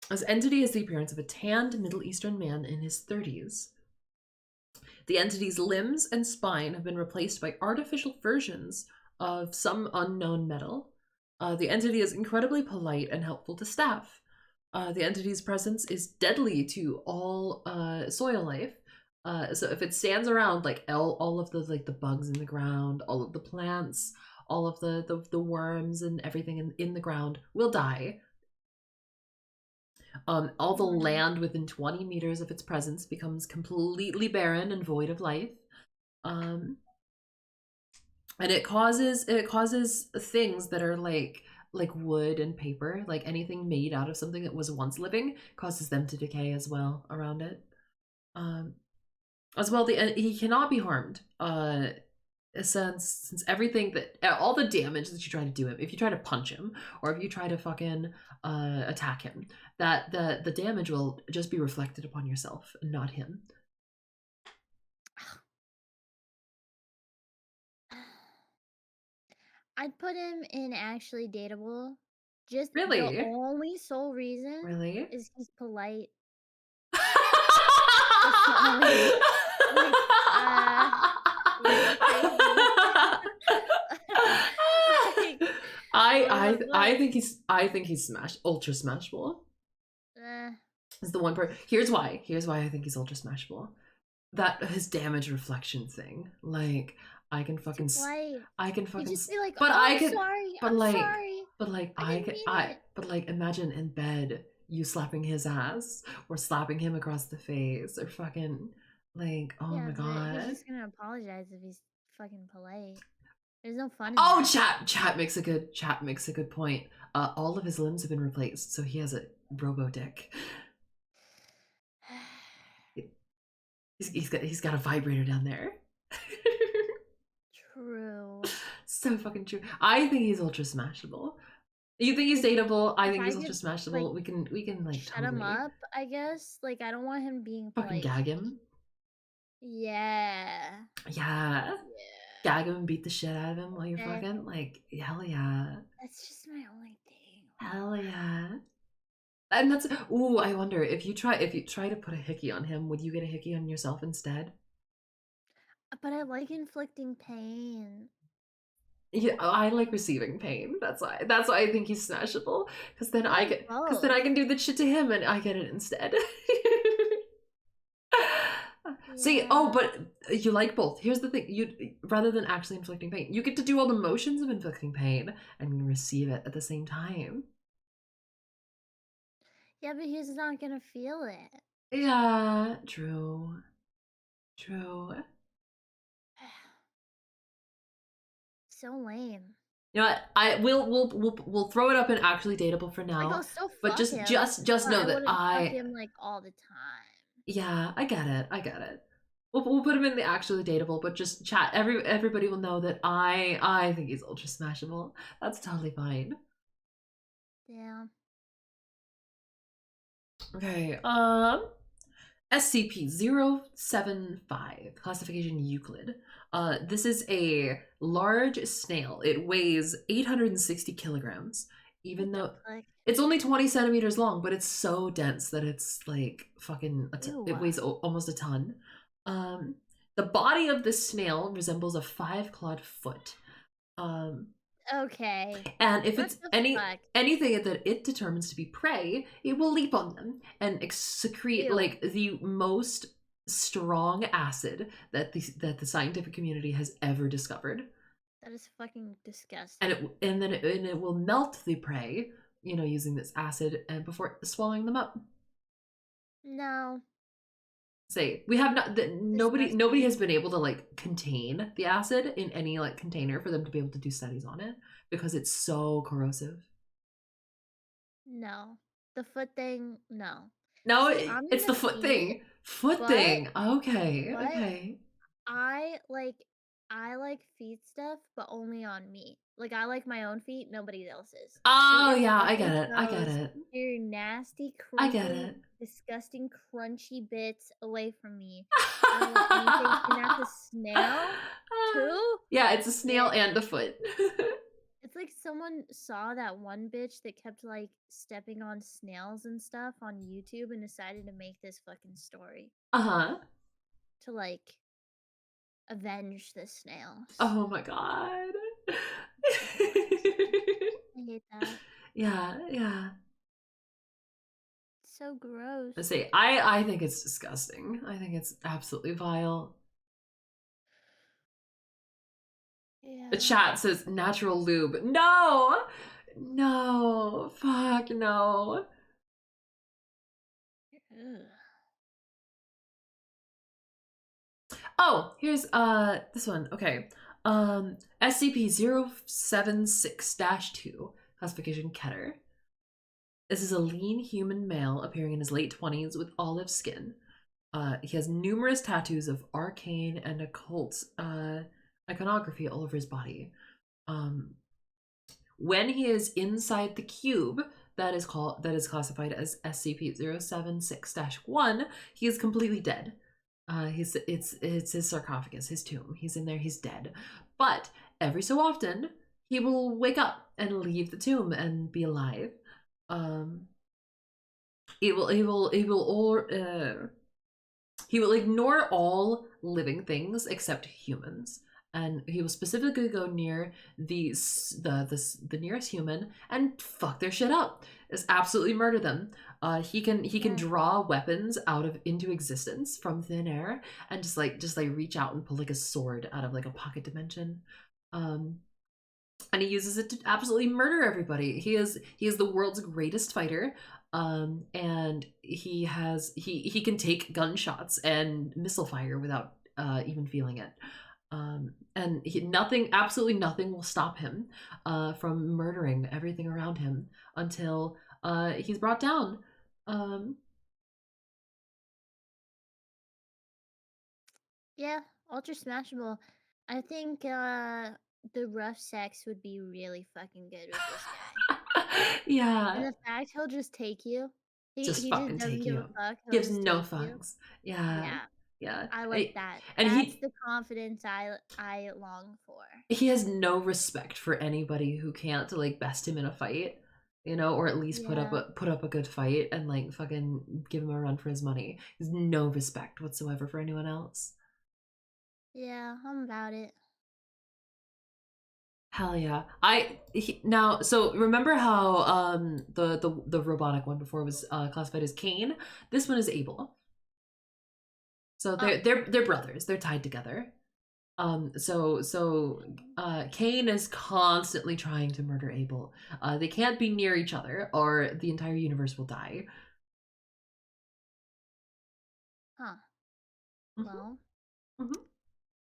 This entity has the appearance of a tanned Middle Eastern man in his 30s. The entity's limbs and spine have been replaced by artificial versions of some unknown metal. The entity is incredibly polite and helpful to staff. The entity's presence is deadly to all soil life. So if it stands around, like all of the bugs in the ground, all of the plants, all of the worms and everything in the ground will die. All the land within 20 meters of its presence becomes completely barren and void of life. And it causes things that are like wood and paper, like anything made out of something that was once living, causes them to decay as well around it. As well, he cannot be harmed. Since everything that all the damage that you try to do him, if you try to punch him or if you try to fucking attack him, that the damage will just be reflected upon yourself and not him. I'd put him in actually dateable. Just the Really? only sole reason Really? is he's polite. That's the only like really crazy. I think he's ultra smashable. Is the one part. Here's why I think he's ultra smashable. That his damage reflection thing, like I can fucking just be like, but I'm sorry, but like imagine in bed you slapping his ass or slapping him across the face or fucking like, oh my god. He's just gonna apologize if he's fucking polite. There's no fun in that. Chat makes a good point. All of his limbs have been replaced, so he has a robo dick. He's got a vibrator down there. True. So fucking true. I think he's ultra smashable. You think he's dateable? I think he's ultra smashable. Like, we can like shut him up, I guess. Like I don't want him being fucking gag him. Yeah. Gag him and beat the shit out of him while you're fucking. Like, hell yeah. That's just my only thing. Hell yeah. And that's I wonder if you try to put a hickey on him, would you get a hickey on yourself instead? But I like inflicting pain. Yeah, I like receiving pain. That's why I think he's smashable. Because then I can do the shit to him and I get it instead. See, but you like both. Here's the thing: rather than actually inflicting pain, you get to do all the motions of inflicting pain and receive it at the same time. Yeah, but he's not gonna feel it. Yeah, true. So lame. You know what? We'll throw it up in actually dateable for now. Like, I'll still fuck but just him, know that fuck him like all the time. Yeah, I get it. We'll put him in the actually dateable, but just chat. Everybody will know that I think he's ultra smashable. That's totally fine. Yeah. Okay. SCP-075, classification Euclid. This is a large snail. It weighs 860 kilograms. Even though It's only 20 centimeters long, but it's so dense that it's like fucking. It weighs almost a ton. The body of this snail resembles a 5-clawed foot. Okay. And if What it's the fuck? anything that it determines to be prey, it will leap on them and secrete Ew. like the most strong acid that the scientific community has ever discovered. That is fucking disgusting. And then it will melt the prey, you know, using this acid and before swallowing them up. No. Say we have not nobody Disgusting. has been able to like contain the acid in any like container for them to be able to do studies on it because it's so corrosive. No. The foot thing, no. No, See, I'm it's the gonna foot feed, thing. Foot but thing. Okay, but okay. I like feet stuff, but only on me. Like I like my own feet, nobody else's. Keep Oh your yeah, I fucking get it. I get toes, it. your nasty, I get crinkly, it. disgusting, crunchy bits away from me. I don't want anything. And that's a snail too? Yeah, it's a snail It, and a foot. it's like someone saw that one bitch that kept like stepping on snails and stuff on YouTube and decided to make this fucking story Uh-huh. to like avenge the snails. Oh my god. I hate that. Yeah, yeah. It's so gross. Let's see. I think it's disgusting. I think it's absolutely vile. Yeah. The chat says natural lube. No! No. Fuck no. Ugh. Oh, here's this one. Okay. SCP-076-2, classification Keter. This is a lean human male appearing in his late 20s with olive skin. He has numerous tattoos of arcane and occult iconography all over his body. When he is inside the cube that is classified as SCP-076-1, he is completely dead. It's his sarcophagus, his tomb. He's in there, he's dead. But every so often, he will wake up and leave the tomb and be alive. He will ignore all living things except humans, and he will specifically go near the nearest human and fuck their shit up. Just absolutely murder them. He can draw weapons into existence from thin air and just reach out and pull like a sword out of like a pocket dimension. And he uses it to absolutely murder everybody. He is the world's greatest fighter. And he can take gunshots and missile fire without even feeling it. And absolutely nothing will stop him from murdering everything around him until he's brought down. Yeah, ultra smashable. I think the rough sex would be really fucking good with this guy. Yeah. And the fact he'll just take you. He Just just fucking doesn't take give you. a fuck. He'll Gives just no take you. fucks. Yeah. Yeah. I like that. And That's the confidence I long for. He has no respect for anybody who can't like best him in a fight, you know, or at least put up a good fight and like fucking give him a run for his money. He has no respect whatsoever for anyone else. Yeah, I'm about it. Hell yeah. Now, so remember how the robotic one before was classified as Cain? This one is Abel. So they're brothers. They're tied together. Cain is constantly trying to murder Abel. They can't be near each other or the entire universe will die. Huh. Mm-hmm. Well. Mm-hmm.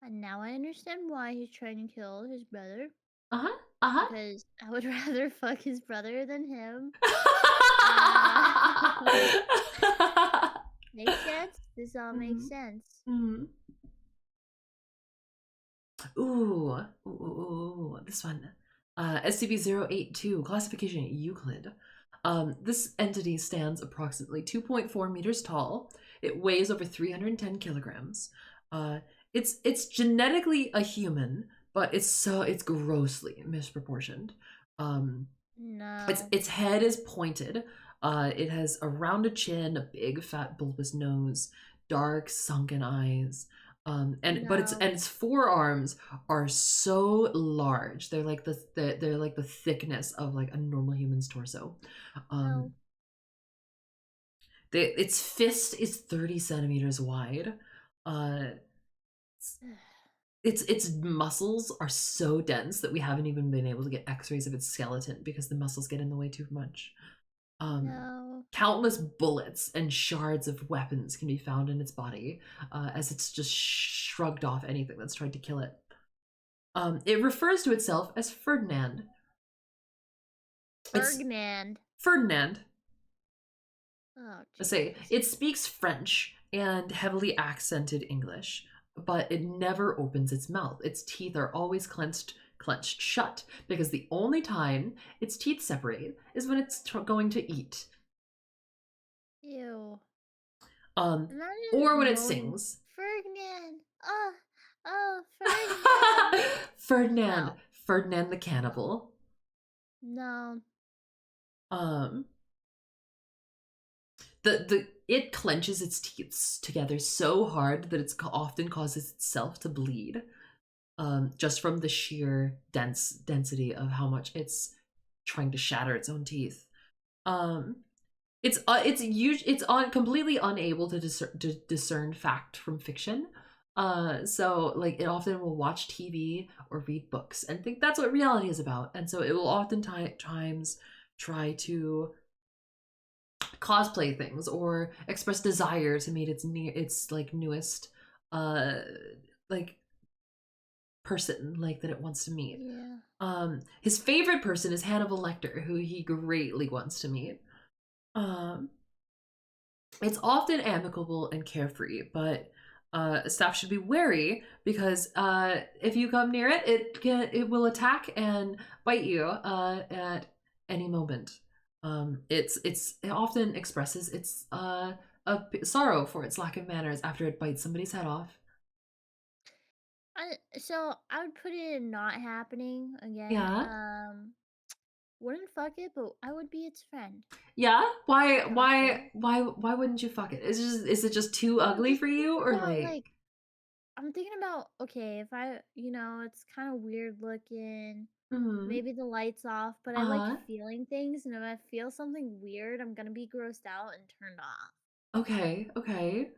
And now I understand why he's trying to kill his brother. Uh-huh. Uh-huh. Because I would rather fuck his brother than him. Makes sense. This all makes sense. Mm-hmm. Ooh, this one. SCP-082, classification Euclid. This entity stands approximately 2.4 meters tall. It weighs over 310 kilograms. It's genetically a human, but it's grossly misproportioned. No. Its head is pointed. It has a rounded chin, a big fat bulbous nose, dark sunken eyes. No. Its forearms are so large. They're like they're like the thickness of like a normal human's torso. No. Its fist is 30 centimeters wide. Uh, its muscles are so dense that we haven't even been able to get X-rays of its skeleton because the muscles get in the way too much. No. Countless bullets and shards of weapons can be found in its body, as it's just shrugged off anything that's tried to kill it. It refers to itself as Ferdinand. Ferdinand. Ferdinand. Oh, Let's Jesus. say it speaks French and heavily accented English, but it never opens its mouth. Its teeth are always clenched shut because the only time its teeth separate is when it's going to eat. Ew. Or Imagine when it moaning, sings. Ferdinand. Oh, Ferdinand. Ferdinand. No. Ferdinand the cannibal. No. It clenches its teeth together so hard that it often causes itself to bleed, just from the sheer density of how much it's trying to shatter its own teeth. It's completely unable to discern fact from fiction. So like it often will watch TV or read books and think that's what reality is about, and so it will oftentimes try to cosplay things or express desire to meet its like newest like person like that it wants to meet. Yeah. His favorite person is Hannibal Lecter, who he greatly wants to meet. It's often amicable and carefree, but staff should be wary because if you come near it, it will attack and bite you at any moment. It often expresses its a sorrow for its lack of manners after it bites somebody's head off. So I would put it in not happening again. Yeah. Wouldn't fuck it, but I would be its friend. Yeah. Why? Confident. Why wouldn't you fuck it? Is it just too ugly Just for you, or about, like? I'm thinking about, okay, if I, it's kind of weird looking. Mm-hmm. Maybe the light's off, but I like feeling things, and if I feel something weird, I'm gonna be grossed out and turned off. Okay. Okay.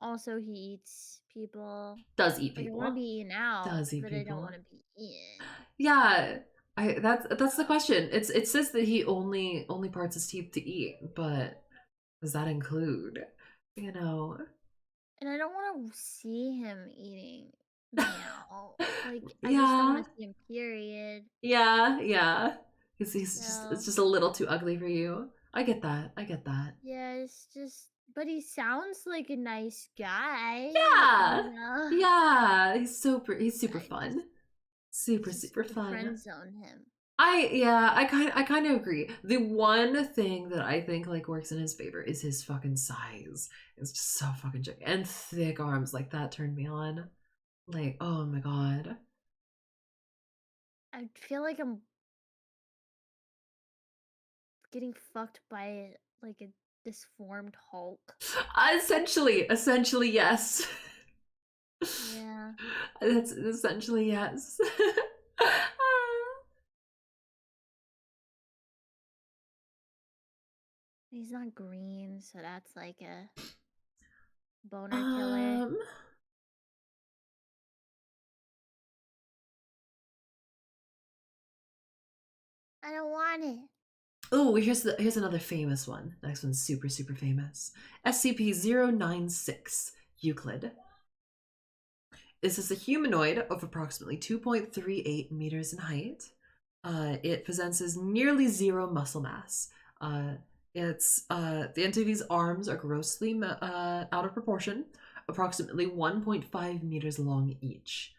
Also he eats people. Does eat Like, I people. want to be eaten out, Does eat but people. I don't want to be eaten. Yeah. That's the question. It says that he only parts his teeth to eat, but does that include, you know? And I don't want to see him eating me out. Like, I just don't Yeah. want to see him, period. Yeah. Yeah. It's just a little too ugly for you. I get that. Yeah, it's just, but he sounds like a nice guy. Yeah. You know? Yeah. He's super fun. Super would fun. Friend zone him. I kind of agree. The one thing that I think like works in his favor is his fucking size. It's just so fucking big and thick arms. Like that turned me on. Like, oh my god. I feel like I'm getting fucked by like a disformed Hulk. Essentially, yes. Yeah. That's essentially yes. He's not green, so that's like a boner killer. I don't want it. Oh, here's another famous one. Next one's super famous. SCP-096 Euclid. This is a humanoid of approximately 2.38 meters in height. It possesses nearly zero muscle mass. The entity's arms are grossly out of proportion, approximately 1.5 meters long each.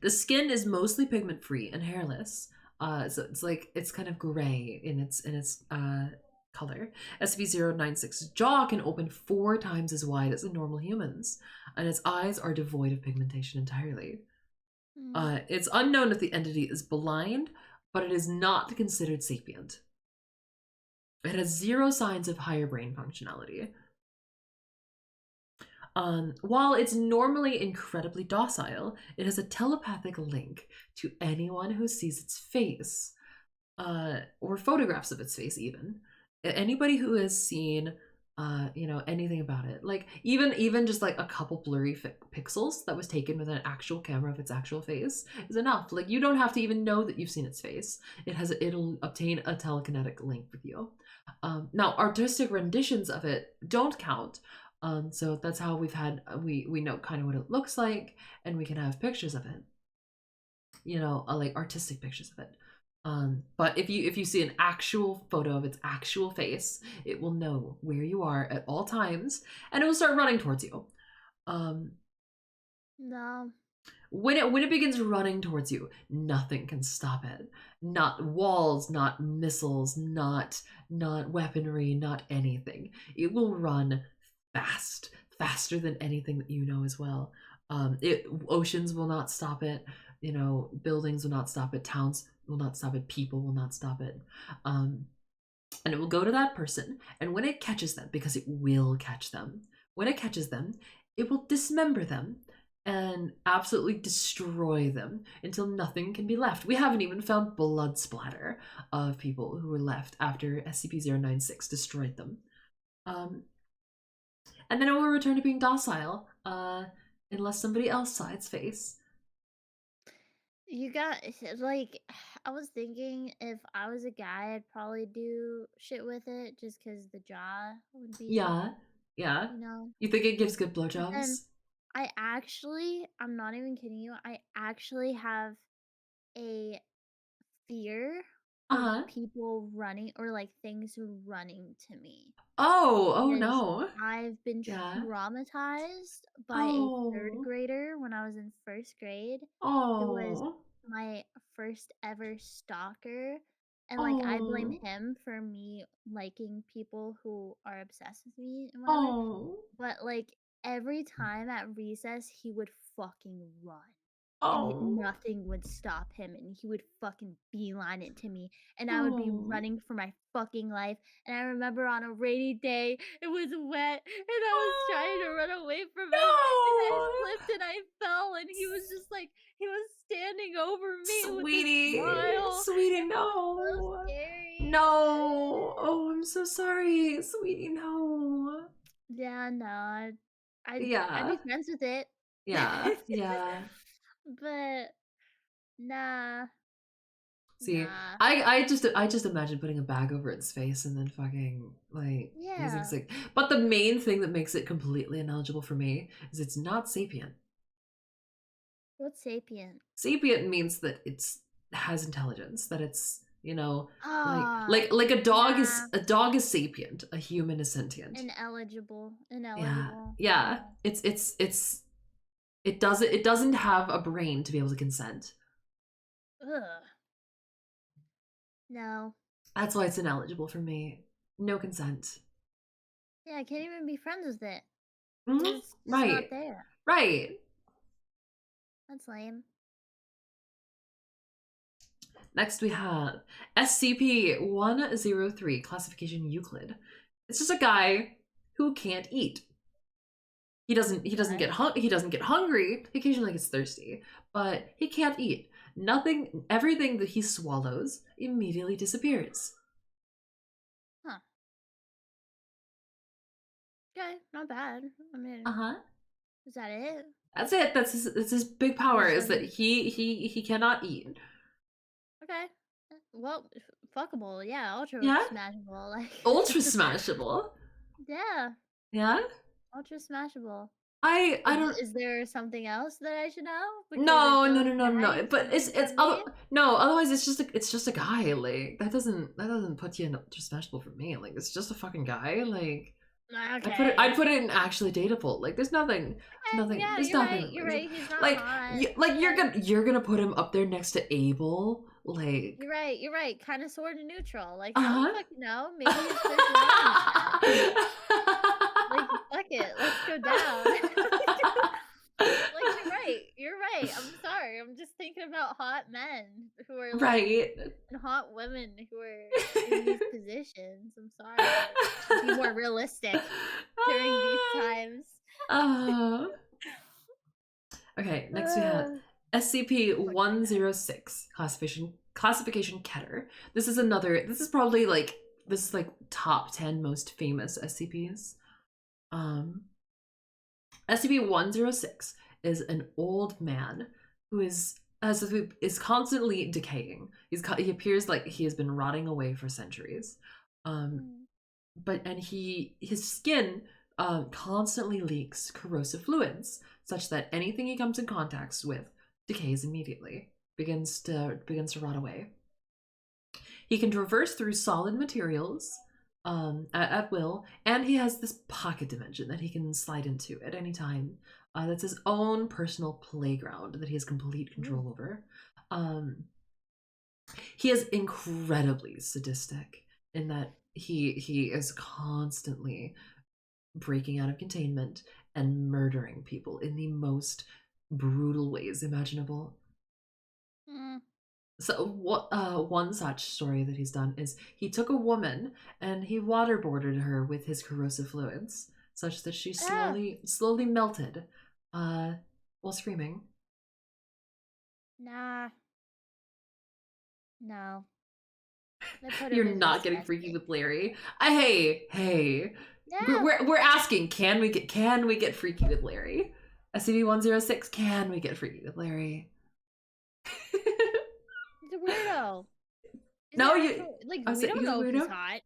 The skin is mostly pigment free and hairless. So it's kind of gray in its color. SCP-096's jaw can open 4 times as wide as a normal human's, and its eyes are devoid of pigmentation entirely. Mm. It's unknown if the entity is blind, but it is not considered sapient. It has 0 signs of higher brain functionality. While it's normally incredibly docile, it has a telepathic link to anyone who sees its face, or photographs of its face even. Anybody who has seen anything about it, like even just like a couple blurry pixels that was taken with an actual camera of its actual face is enough. Like, you don't have to even know that you've seen its face. It'll obtain a telekinetic link with you. Now, artistic renditions of it don't count. So that's how we know kind of what it looks like, and we can have pictures of it, like artistic pictures of it. But if you see an actual photo of its actual face, it will know where you are at all times, and it will start running towards you. No. When it begins running towards you, nothing can stop it. Not walls, not missiles, not weaponry, not anything. It will run fast, faster than anything that you know as well. Oceans will not stop it. Buildings will not stop it. Towns will not stop it. People will not stop it. And it will go to that person, and when it catches them, because it will catch them, when it catches them, it will dismember them and absolutely destroy them until nothing can be left. We haven't even found blood splatter of people who were left after SCP-096 destroyed them. And then it will return to being docile, unless somebody else saw its face. You got, like, I was thinking if I was a guy, I'd probably do shit with it just because the jaw would be, Yeah. You think it gives good But then blowjobs? I'm not even kidding you, I actually have a fear of Uh-huh. people running or like things running to me. Oh Because no. I've been Yeah. traumatized by a 3rd Oh. grader when I was in 1st grade, who was Oh. my first ever stalker, and, like, I blame Oh. him for me liking people who are obsessed with me and whatever, Oh. but, like, every time at recess, he would fucking run. And Oh. nothing would stop him, and he would fucking beeline it to me, and I would be Oh. running for my fucking life, and I remember on a rainy day, it was wet, and I was trying to run away from him, and I No. slipped and I fell, and he was just like he was standing over me with a Sweetie. smile. Sweetie, It was so no. scary. No. Oh, I'm so sorry. Sweetie, no. Yeah, no, I'd Yeah. be friends with it. Yeah. But nah, See, nah. I just imagine putting a bag over its face and then fucking like using Yeah. sick. But the main thing that makes it completely ineligible for me is it's not sapient. What's sapient? Sapient means that it's has intelligence, that it's, Ah, like yeah. a dog is sapient, a human is sentient. Ineligible. Yeah. Ineligible. Yeah. Yeah. It doesn't have a brain to be able to consent. Ugh. No. That's why it's ineligible for me. No consent. Yeah, I can't even be friends with it. Mhm. It's just not Right. there. Right. That's lame. Next we have SCP-103, classification Euclid. It's just a guy who can't eat. He doesn't Okay. get hungry. He occasionally gets thirsty, but he can't eat. Everything that he swallows immediately disappears. Huh. Okay, not bad. I mean, Uh-huh. is that it? That's it. That's his big power, Just is that some he cannot eat. okay. Well, fuckable, yeah, ultra Yeah? smashable, like Ultra smashable. yeah, Yeah? ultra smashable. I don't Is there something else that I should know? Because I No, feel no, like no, no, you're no. hiding But something from me. no. Otherwise, it's just a guy. Like that doesn't put you in just special for me. Like, it's just a fucking guy. Like, I'd Okay. put it in actually dateable. Like, there's nothing, Yeah, there's you're nothing. right. You're right. He's not Like, hot. Okay. you're gonna put him up there next to Abel. Like, You're right. You're right. Kind of sort of neutral. Like, how the uh fuck you know? Maybe his personality's bad. Like, fuck it. Let's go down. Like, you're right. You're right. I'm sorry. I'm just about hot men who are like Right. and hot women who are in these positions. I'm sorry, but should be more realistic during these times. Okay, next we have SCP-106 classification Keter. This is probably like top 10 most famous SCPs. SCP-106 is an old man who is constantly decaying. He appears like he has been rotting away for centuries. His skin constantly leaks corrosive fluids, such that anything he comes in contact with decays immediately, begins to rot away. He can traverse through solid materials at will, and he has this pocket dimension that he can slide into at any time. That's his own personal playground that he has complete control over. He is incredibly sadistic in that he is constantly breaking out of containment and murdering people in the most brutal ways imaginable. So one such story that he's done is he took a woman and he waterboarded her with his corrosive fluids, such that she slowly melted while screaming. Nah. No. You're not getting freaky with Larry. Hey. No. We're asking, can we get freaky with Larry? SCP-106, can we get freaky with Larry? He's a weirdo. No, we don't know if he's hot.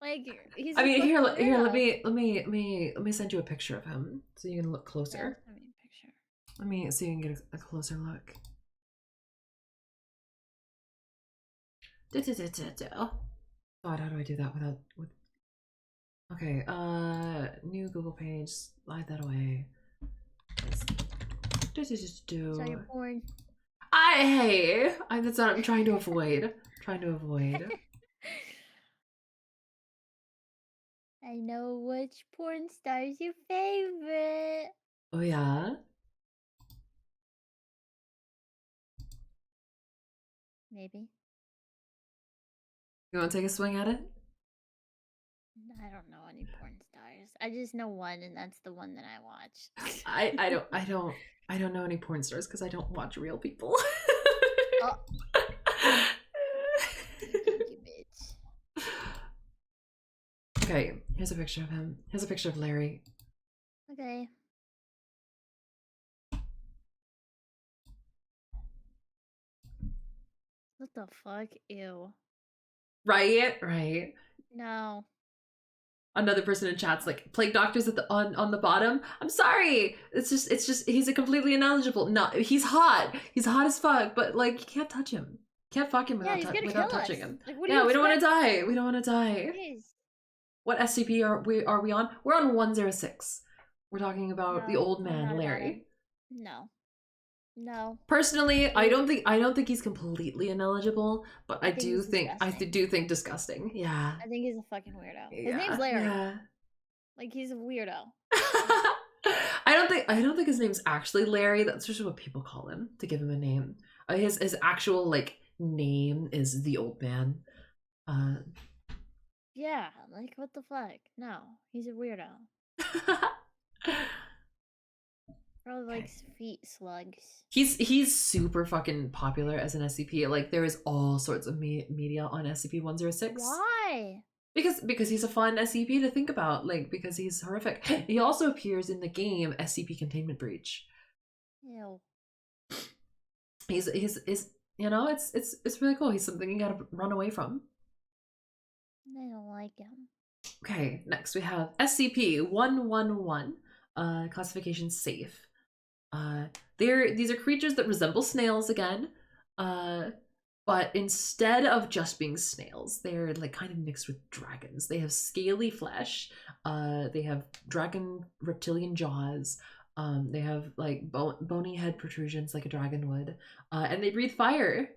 Like, he's. I mean, here, let me send you a picture of him so you can look closer. Yeah, send me a picture. Let me so you can get a closer look. God, how do I do that with? Okay, new Google page. Slide that away. So your porn. That's what I'm trying to avoid. I know which porn star is your favorite. Oh yeah? Maybe. You want to take a swing at it? I don't know any porn stars. I just know one, and that's the one that I watch. I don't know any porn stars because I don't watch real people. Oh. You bitch. Okay, here's a picture of him. Here's a picture of Larry. Okay. What the fuck? Ew. Right. No. Another person in chat's like, plague doctors on the bottom. I'm sorry. It's just he's a completely ineligible. No, he's hot. He's hot as fuck, but like you can't touch him. Can't fuck him without touching him. Like, we don't want to die. We don't want to die. Jeez. What SCP are we on? We're on 106. We're talking about the old man, Larry. No. Personally, I don't think he's completely ineligible, but I do think disgusting. Yeah. I think he's a fucking weirdo. His name's Larry. Yeah. Like, he's a weirdo. I don't think his name's actually Larry. That's just what people call him to give him a name. His actual like name is the old man. Yeah, like what the fuck? No, he's a weirdo. Probably likes feet slugs. He's super fucking popular as an SCP. Like there is all sorts of media on SCP-106. Why? Because he's a fun SCP to think about. Like because he's horrific. He also appears in the game SCP Containment Breach. Ew. He's you know it's really cool. He's something you gotta run away from. I don't like him. Okay, next we have SCP-111. Classification safe. These are creatures that resemble snails again, but instead of just being snails, they're like kind of mixed with dragons. They have scaly flesh, they have dragon reptilian jaws, they have like bony head protrusions like a dragon would, and they breathe fire.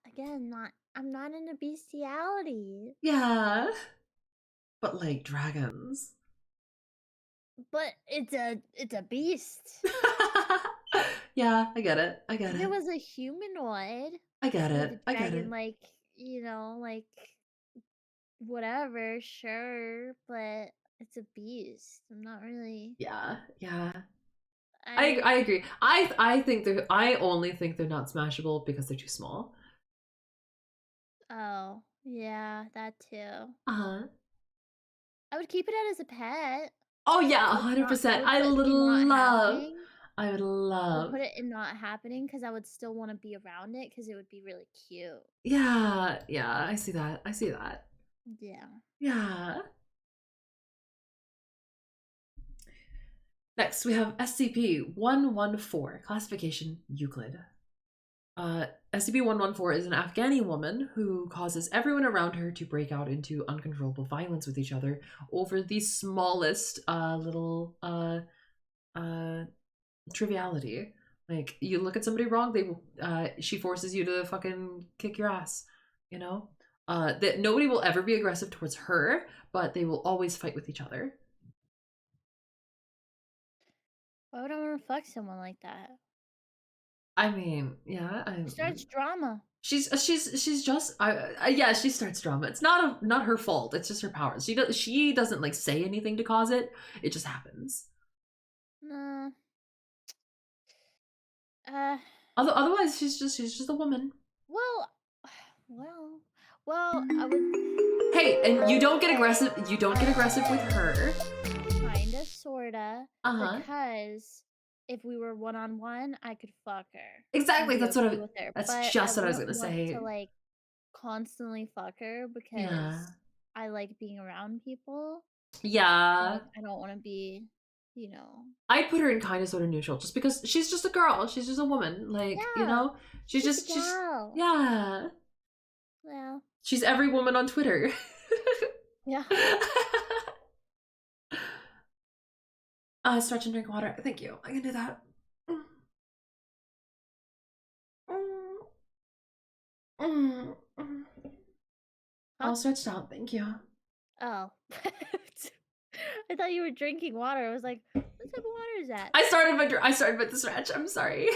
Again, I'm not into bestiality. Yeah, but like dragons. But it's a beast. Yeah, I get it. I get If it it. was a humanoid I get with a it. I get dragon, it. like, like whatever, sure, but it's a beast. I'm not really. Yeah, yeah. I I agree. I only think they're not smashable because they're too small. Oh, yeah, that too. Uh-huh. I would keep it as a pet. Oh yeah, Like, not I 100%. would put I would I would love. put it in not happening because I would still wanna be around it because it would be really cute. Yeah, yeah, I see that. I see that. Yeah. Yeah. Next, we have SCP-114, classification Euclid. SCP-114 is an Afghani woman who causes everyone around her to break out into uncontrollable violence with each other over the smallest little triviality. Like, you look at somebody wrong, she forces you to fucking kick your ass, you know? That nobody will ever be aggressive towards her, but they will always fight with each other. Why would I wanna fuck someone like that? I mean, yeah, It starts drama. she's just yeah, she starts drama. It's not her fault. It's just her powers. She doesn't like say anything to cause it. It just happens. Nah. Uh, Otherwise, she's just a woman. well well well, I would Hey, and you don't get say aggressive. You don't get aggressive with her. kinda, sorta, Uh huh. because if we were one-on-one, I could fuck her and Exactly. be okay with her, That's but I just what I was wouldn't gonna want to, say. like, constantly fuck her because Yeah. I like being around people. Yeah. Like, I don't wanna be, you know. I'd put her in kind of sort of neutral, just because she's just a girl. She's just a woman. Like, Yeah, she's she's a she's gal. yeah. Yeah. She's every woman on Twitter. Yeah. Stretch and drink water. Thank you. I can do that. Huh? All stretched out. Thank you. Oh. I thought you were drinking water. I was like, "What type of water is that?" I started with the stretch. I'm sorry.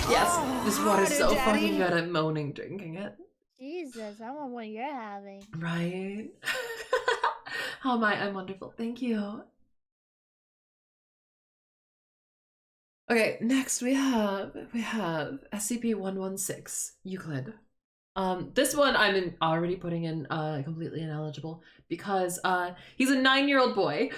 Yes, this Oh, water's harder, so fucking Daddy. good. I'm moaning drinking it. Jesus, I want what you're having. Right? How am I? I'm wonderful. Thank you. Okay, next we have SCP-116 Euclid. This one already putting in completely ineligible because he's a 9-year-old boy.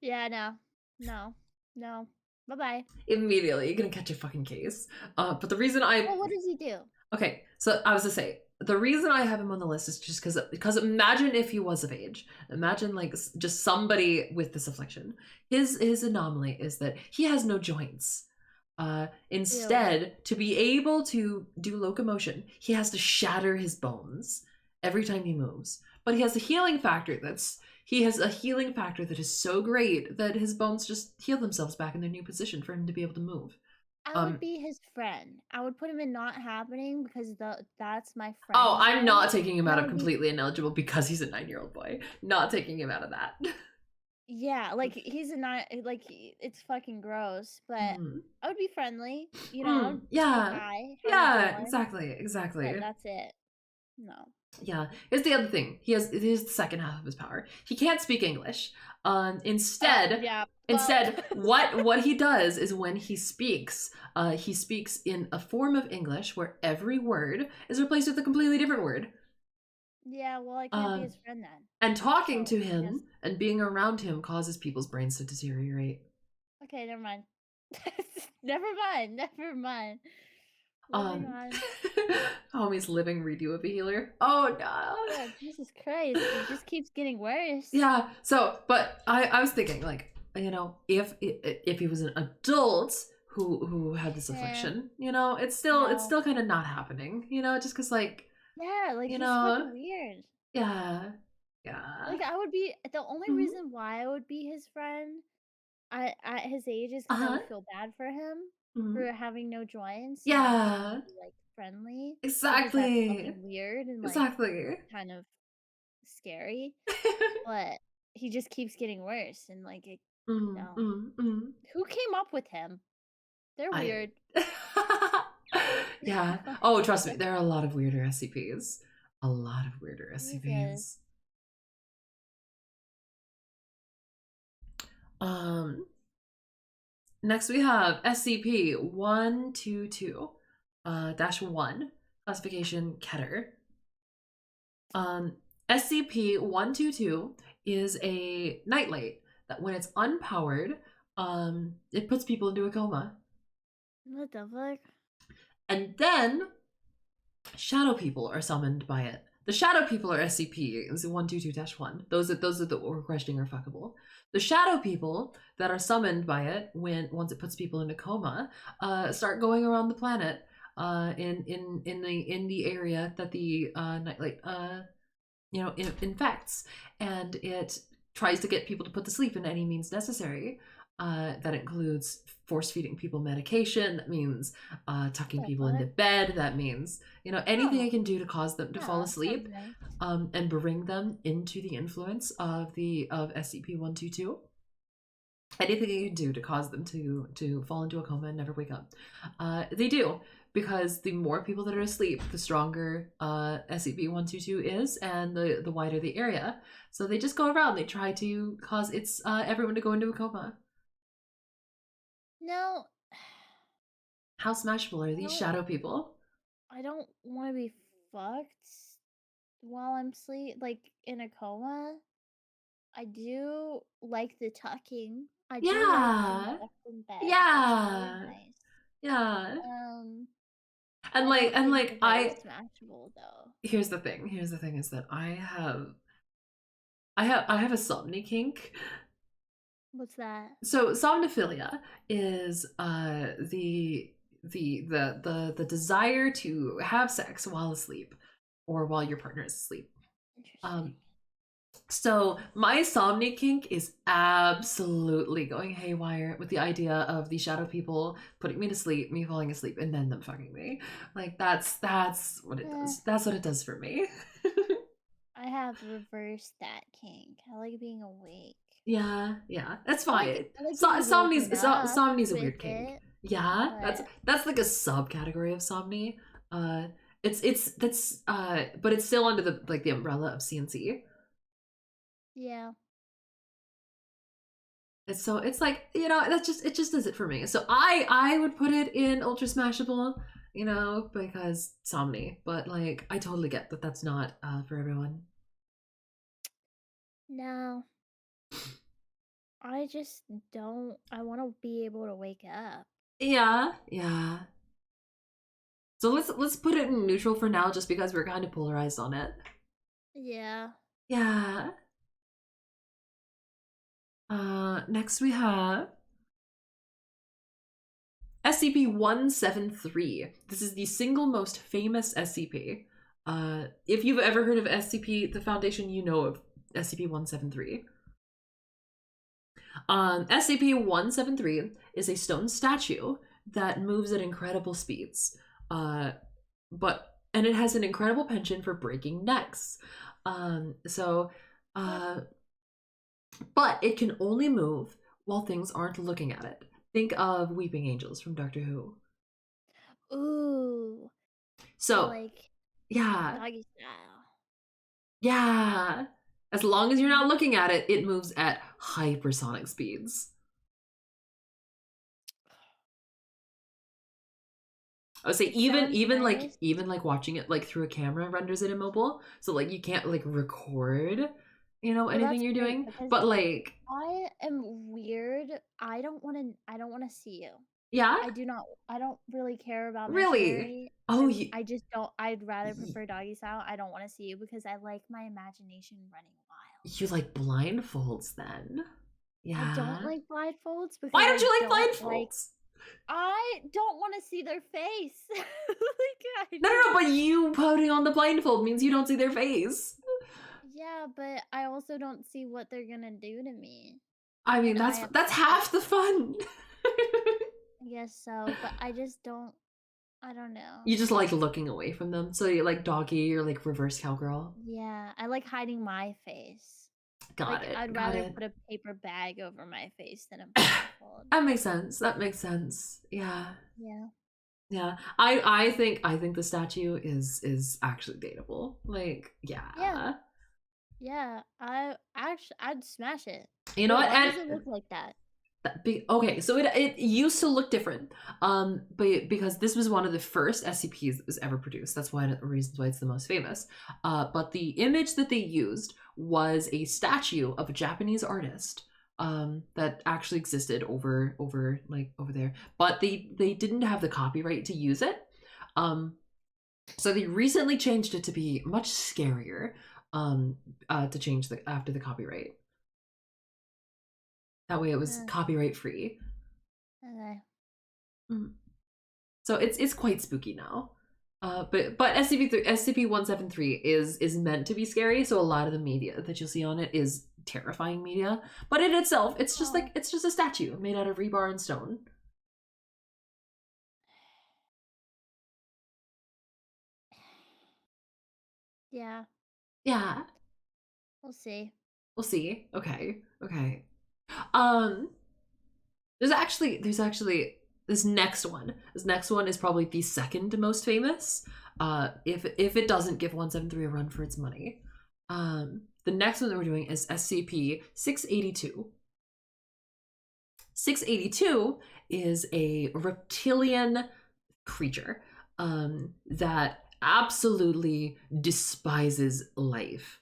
Yeah, no. No. No. Bye-bye. Immediately, you're gonna catch a fucking case. But the reason Well, what does he do? okay, so I was to say the reason I have him on the list is just because imagine if he was of age. Imagine like just somebody with this affliction. His anomaly is that he has no joints. Ew. Instead, to be able to do locomotion, he has to shatter his bones every time he moves. But he has a healing factor that is so great that his bones just heal themselves back in their new position for him to be able to move. I would be his friend. I would put him in not happening because that's my friend Oh, I'm zone. not taking him And out I of would be completely ineligible because he's a 9-year-old boy. Not taking him out of that. yeah, like he's a not like it's fucking gross, but Mm. I would be friendly. I would say Yeah. hi, how you Yeah, doing? exactly. But that's it. No. Yeah. Here's the other thing. Here's the second half of his power. He can't speak English. Yeah. Well, Instead, what he does is when he speaks in a form of English where every word is replaced with a completely different word. yeah, well, I can't be his friend then. And talking So, to yes. him and being around him causes people's brains to deteriorate. Okay, never mind. Never mind. Never mind. Moving on. Homie's living redo of a healer. Oh no. Yeah, Jesus Christ. It just keeps getting worse. Yeah. So, but I was thinking like, if he was an adult who had this affliction, it's still kind of not happening, just because like, Yeah, like you he's know, fucking weird. yeah, yeah. Like I would be the only Mhm. reason why I would be his friend at his age is because I Uh-huh. would feel bad for him Mhm. for having no joints and not being able to Yeah. be like friendly because that's Exactly. fucking weird and like Exactly. kind of scary. But he just keeps getting worse and like it Mhm, no. mhm, mhm. Who came up with him? They're weird. Yeah. Oh, trust me, there are a lot of weirder SCPs. A lot of weirder Jesus. SCPs. Next we have SCP-122 -1, classification Keter. SCP-122 is a nightlight that when it's unpowered, it puts people into a coma. What the fuck? And then shadow people are summoned by it. The shadow people are SCP is 122-1. Those that we're questioning are fuckable. The shadow people that are summoned by it once it puts people into coma, start going around the planet, in the area that the nightlight infects, and it tries to get people to put to sleep in any means necessary. That includes force feeding people medication. That means tucking people into bed. That means anything I can do to cause them to fall asleep, Nice. and bring them into the influence of SCP-122. Anything you can do to cause them to fall into a coma and never wake up, they do. Because the more people that are asleep, the stronger SCP-122 is, and the wider the area. So they just go around. They try to cause everyone to go into a coma. No. How smashable are these shadow people? I don't want to be fucked while I'm in a coma. I do like the tucking. I do like being tucked in bed. Yeah. That's really nice. Yeah. And very smashable though. Here's the thing is that I have a somni kink. What's that? So somnophilia is the desire to have sex while asleep or while your partner is asleep. Interesting. So my somni kink is absolutely going haywire with the idea of the shadow people putting me to sleep, me falling asleep, and then them fucking me. Like that's what it does. That's what it does for me. I have reversed that kink. I like being awake. Yeah, that's fine. Somni's a weird kink. Yeah, that's like a subcategory of somni. But it's still under the umbrella of CNC. Yeah. It's like, it just does it for me. So I would put it in ultra smashable, because somni. But like I totally get that that's not for everyone. No. I just don't. I want to be able to wake up. Yeah. So let's put it in neutral for now, just because we're kind of polarized on it. Yeah. Yeah. Next we have SCP-173. This is the single most famous SCP. If you've ever heard of SCP, the Foundation, you know of SCP-173. SCP-173 is a stone statue that moves at incredible speeds. And it has an incredible penchant for breaking necks. But it can only move while things aren't looking at it. Think of Weeping Angels from Doctor Who. Ooh. So, yeah. Doggy style. Yeah. As long as you're not looking at it, it moves at hypersonic speeds. I would say even like watching it like through a camera renders it immobile. So like you can't like record, anything you're doing. But like I am weird. I don't want to see you. Yeah? I don't really care about Really? I just don't. I'd rather prefer doggy style. I don't want to see you because I like my imagination running wild. You like blindfolds then? Yeah. I don't like blindfolds because why don't you like blindfolds? I don't want to see their face. No, but you putting on the blindfold means you don't see their face. Yeah, but I also don't see what they're gonna do to me. I mean, that's half the fun. I guess so, but I just don't. I don't know. You just like looking away from them. So you like doggy or like reverse cowgirl. Yeah, I like hiding my face. Got Like, it. I'd Got rather it. put a paper bag over my face than a blindfold. That makes sense. That makes sense. Yeah. Yeah. Yeah. I think the statue is actually dateable. Like, Yeah. yeah. Yeah. I'd smash it. You know Wait, what? why And does it look like that? okay, so it used to look different, but because this was one of the first SCPs that was ever produced, that's one of the reasons why it's the most famous. But the image that they used was a statue of a Japanese artist, that actually existed over there, but they didn't have the copyright to use it, so they recently changed it to be much scarier, to change after the copyright. That way it was copyright free. Okay. So it's quite spooky now. But SCP-173 is meant to be scary, so a lot of the media that you'll see on it is terrifying media. But in itself, it's just like it's just a statue made out of rebar and stone. Yeah. Yeah. We'll see. We'll see. Okay. Okay. Um there's actually this next one. This next one is probably the second most famous. If it doesn't give 173 a run for its money. The next one that we're doing is SCP-682. 682 is a reptilian creature, that absolutely despises life.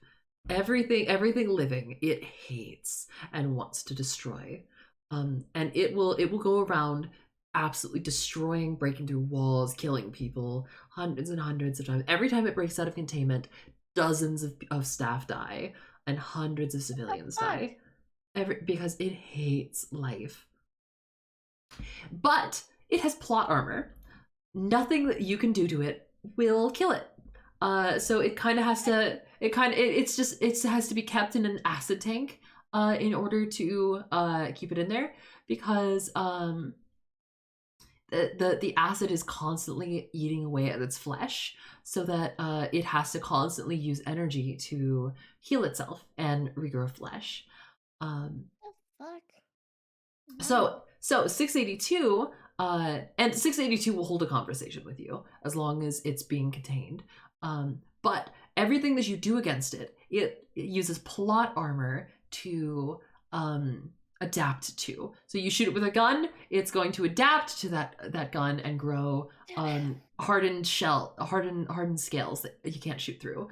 Everything living it hates and wants to destroy. And it will go around absolutely destroying, breaking through walls, killing people hundreds and hundreds of times. Every time it breaks out of containment, dozens of staff die and hundreds of civilians die. Because it hates life. But it has plot armor. Nothing that you can do to it will kill it. So it kind of has to. It has to be kept in an acid tank, in order to keep it in there, because the acid is constantly eating away at its flesh, so that it has to constantly use energy to heal itself and regrow flesh. The fuck? So 682, and 682 will hold a conversation with you as long as it's being contained. But everything that you do against it uses plot armor to adapt to. So you shoot it with a gun, it's going to adapt to that gun and grow hardened scales that you can't shoot through.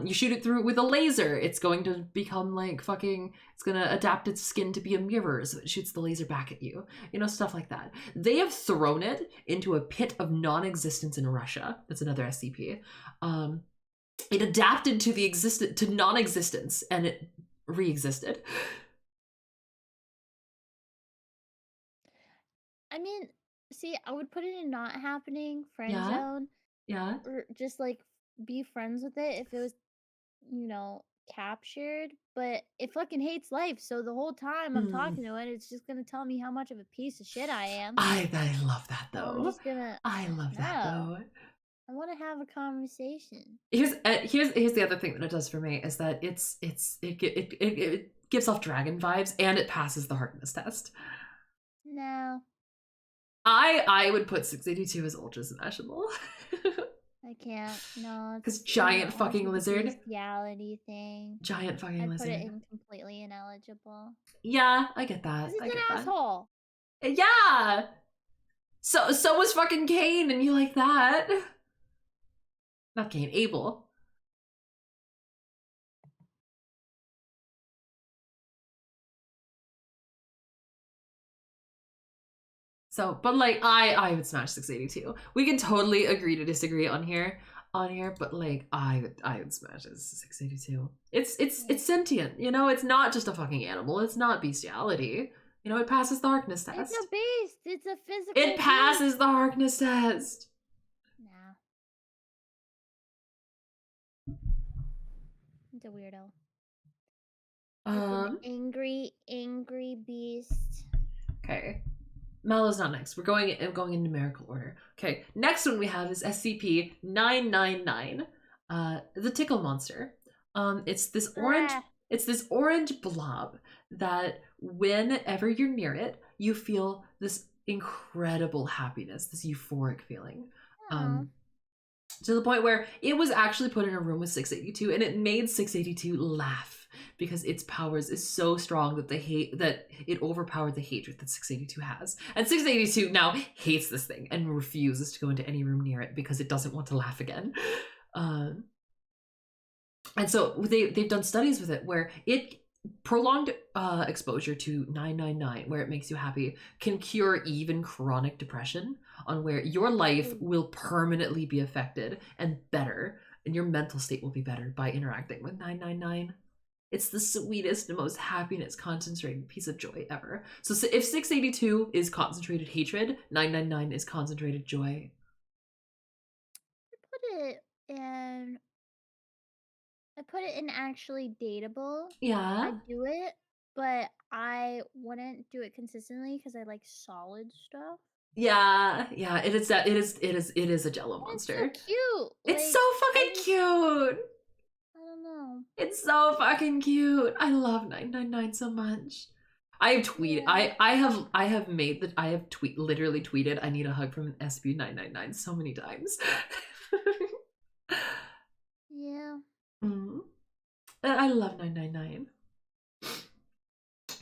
You shoot it through with a laser, it's going to become like it's going to adapt its skin to be a mirror, so it shoots the laser back at you. You know, stuff like that. They have thrown it into a pit of non-existence in Russia. That's another SCP. It adapted to non-existence, and it re-existed. I mean, see, I would put it in not happening, friend Yeah. zone, Yeah. or just like be friends with it if it was, captured. But it fucking hates life, so the whole time I'm talking to it, it's just gonna tell me how much of a piece of shit I am. I love that So though. I'm just gonna. I love that though. I want to have a conversation. Here's the other thing that it does for me is that it gives off dragon vibes, and it passes the hardness test. No, I would put 682 as ultra smashable. I can't. No, Because giant fucking lizard. Bestiality thing. Giant fucking I'd lizard. put it in completely ineligible. Yeah, I get that. It's I an get that. asshole. Yeah. So was fucking Cain, and you like that? Not Cain, Abel. So, but like I would smash 682. We can totally agree to disagree on here, but like I would smash it 682. It's sentient, you know, it's not just a fucking animal, it's not bestiality. You know, it passes the hardness test. It's a beast. It's a physical It passes the hardness test. Nah. It's a weirdo. It's an angry beast. Okay. Mallow's not next. We're going in numerical order. Okay, next one we have is SCP-999, the tickle monster. It's this It's this orange blob that whenever you're near it, you feel this incredible happiness, this euphoric feeling. Oh. To the point where it was actually put in a room with 682 and it made 682 laugh because its powers is so strong that it overpowered the hatred that 682 has. And 682 now hates this thing and refuses to go into any room near it because it doesn't want to laugh again. And so they've done studies with it where it prolonged exposure to 999, where it makes you happy, can cure even chronic depression, on where your life will permanently be affected and better, and your mental state will be better by interacting with 999. It's the sweetest and most happiness concentrated piece of joy ever. So if 682 is concentrated hatred, 999 is concentrated joy. I put it in actually dateable. Yeah. I do it, but I wouldn't do it consistently because I like solid stuff. Yeah, it is a Jello And it's monster. so cute. It's so fucking cute. I don't know. It's so fucking cute. I love 999 so much. I have tweeted. Yeah. I have literally tweeted. I need a hug from an SB 999 so many times. Yeah. I love 999.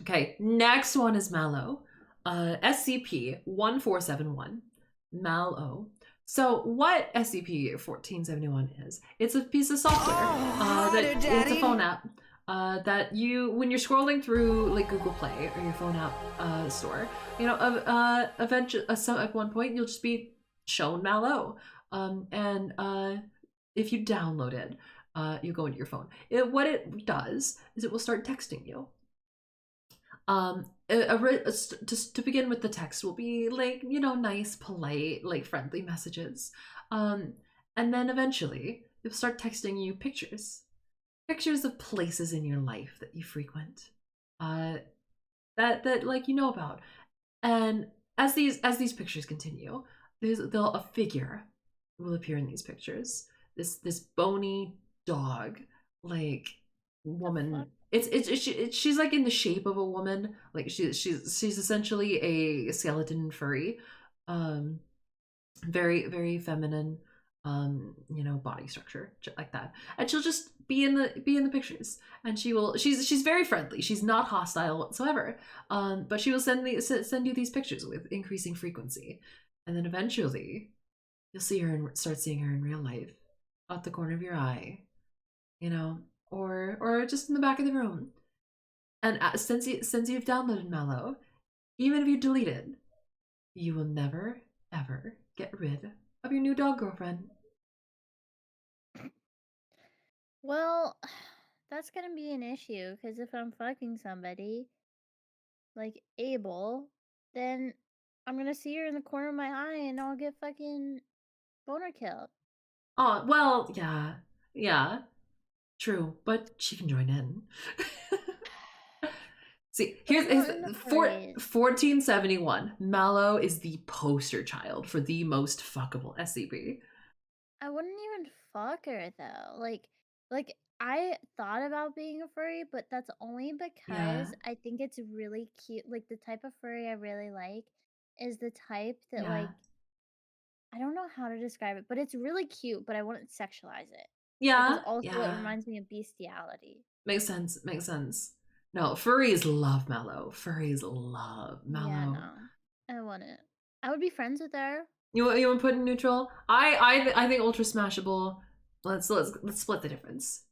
Okay, next one is Mallow. SCP-1471. Mallow. So what SCP-1471 is, it's a piece of software. It's a phone app that you, when you're scrolling through like Google Play or your phone app store, you know, eventually, at one point you'll just be shown Mallow. If you download it, you go into your phone. What it does is it will start texting you. Just to begin with, the text will be like, you know, nice, polite, like friendly messages. And then eventually it'll start texting you pictures of places in your life that you frequent, that like you know about. And as these pictures continue, a figure will appear in these pictures. This bony dog, like woman. She's like in the shape of a woman. Like she's essentially a skeleton furry, very very feminine, you know, body structure like that. And she'll just be in the pictures, and she's very friendly. She's not hostile whatsoever. But she will send you these pictures with increasing frequency, and then eventually you'll see her and start seeing her in real life, out the corner of your eye, you know, or just in the back of the room. And since you've downloaded Mallow, even if you delete it, you will never ever get rid of your new dog girlfriend. Well, that's gonna be an issue because if I'm fucking somebody like Abel, then I'm gonna see her in the corner of my eye and I'll get fucking boner killed. Oh, well, yeah, true, but she can join in. See, here's 1471. Mallow is the poster child for the most fuckable SCP. I wouldn't even fuck her though. Like I thought about being a furry, but that's only because I think it's really cute. Like the type of furry I really like is the type that like I don't know how to describe it, but it's really cute, but I wouldn't sexualize it. Because also it reminds me of bestiality. Makes sense. No, furries love Mallow. Furries love Mallow. Yeah, no. I wouldn't. I would be friends with her. You want to put in neutral? I think ultra smashable. Let's split the difference.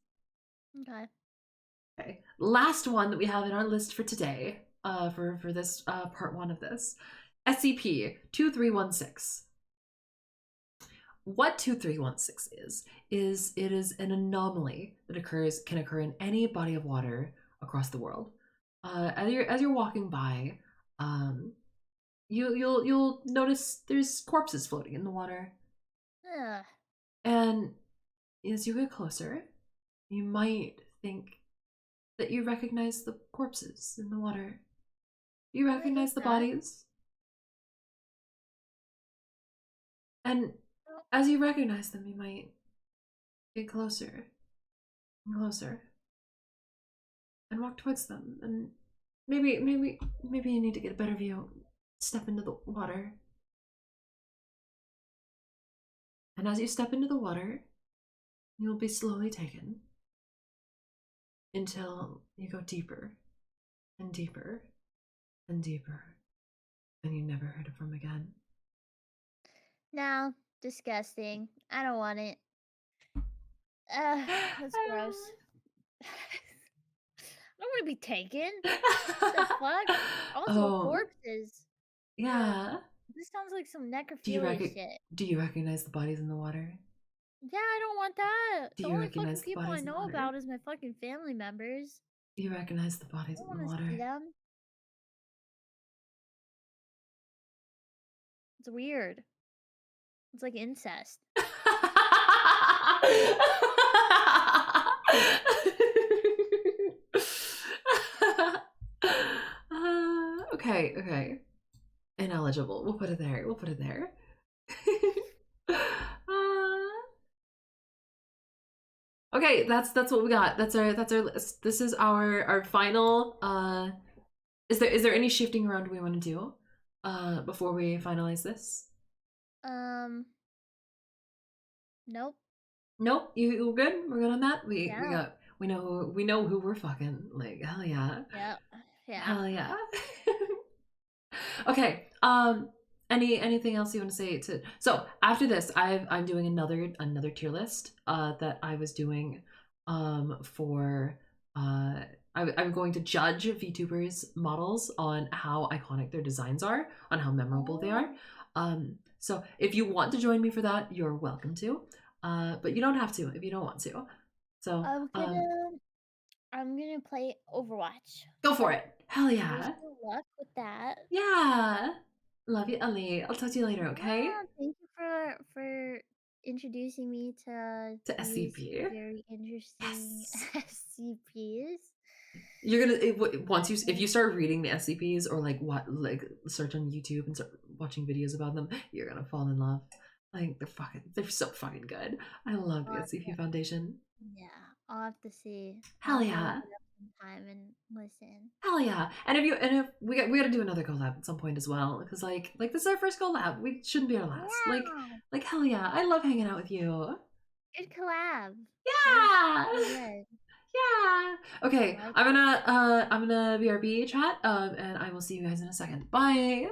Okay. Last one that we have in our list for today, for this part one of this, SCP-2316. What 2316 is it is an anomaly that can occur in any body of water across the world. As you're walking by, you'll notice there's corpses floating in the water. Ugh. And as you get closer, you might think that you recognize the corpses in the water. Do you recognize the bodies? And as you recognize them, you might get closer and closer. and walk towards them. And maybe you need to get a better view. Step into the water. And as you step into the water, you will be slowly taken until you go deeper and deeper and deeper, and you never heard from again. No, disgusting. I don't want it. Ugh, that's gross. I don't want to be taken. The fuck? Also, Oh, corpses. yeah. This sounds like some Do you necrophilia shit. do you recognize the bodies in the water? Yeah, I don't want that. Do The you only fucking recognize the people I bodies in the know water? about is my fucking family members. Do you recognize the I bodies don't in the want to see water? them. It's weird. It's like incest. Okay, okay. Ineligible. We'll put it there. We'll put it there. Okay, that's what we got. That's our list. This is our final. Is there any shifting around we want to do before we finalize this? Nope. Nope. You good? We're good on that. We Yeah. we know who we're fucking. Like hell yeah. Yeah. Yeah. Hell yeah. Okay. Anything else you want to say to? So after this, I'm doing another tier list that I was doing for I'm going to judge VTubers models on how iconic their designs are, on how memorable they are. So if you want to join me for that, you're welcome to. But you don't have to if you don't want to. So I'm gonna play Overwatch. go for it. Hell yeah. Wish you luck with that. Yeah. Love you, Ellie. I'll talk to you later, okay? Yeah, thank you for introducing me to these SCP. very interesting SCPs. You're gonna once if you start reading the SCPs or like search on YouTube and start watching videos about them, you're gonna fall in love. Like they're so fucking good. I love the SCP Foundation. Yeah, I'll have to see. Hell yeah. Time and listen. Hell yeah. And if we gotta do another collab at some point as well, because like this is our first collab. We shouldn't be our last. Yeah. Like hell yeah. I love hanging out with you. Good collab. Yeah. Yeah. Okay. I'm gonna BRB chat. And I will see you guys in a second. Bye.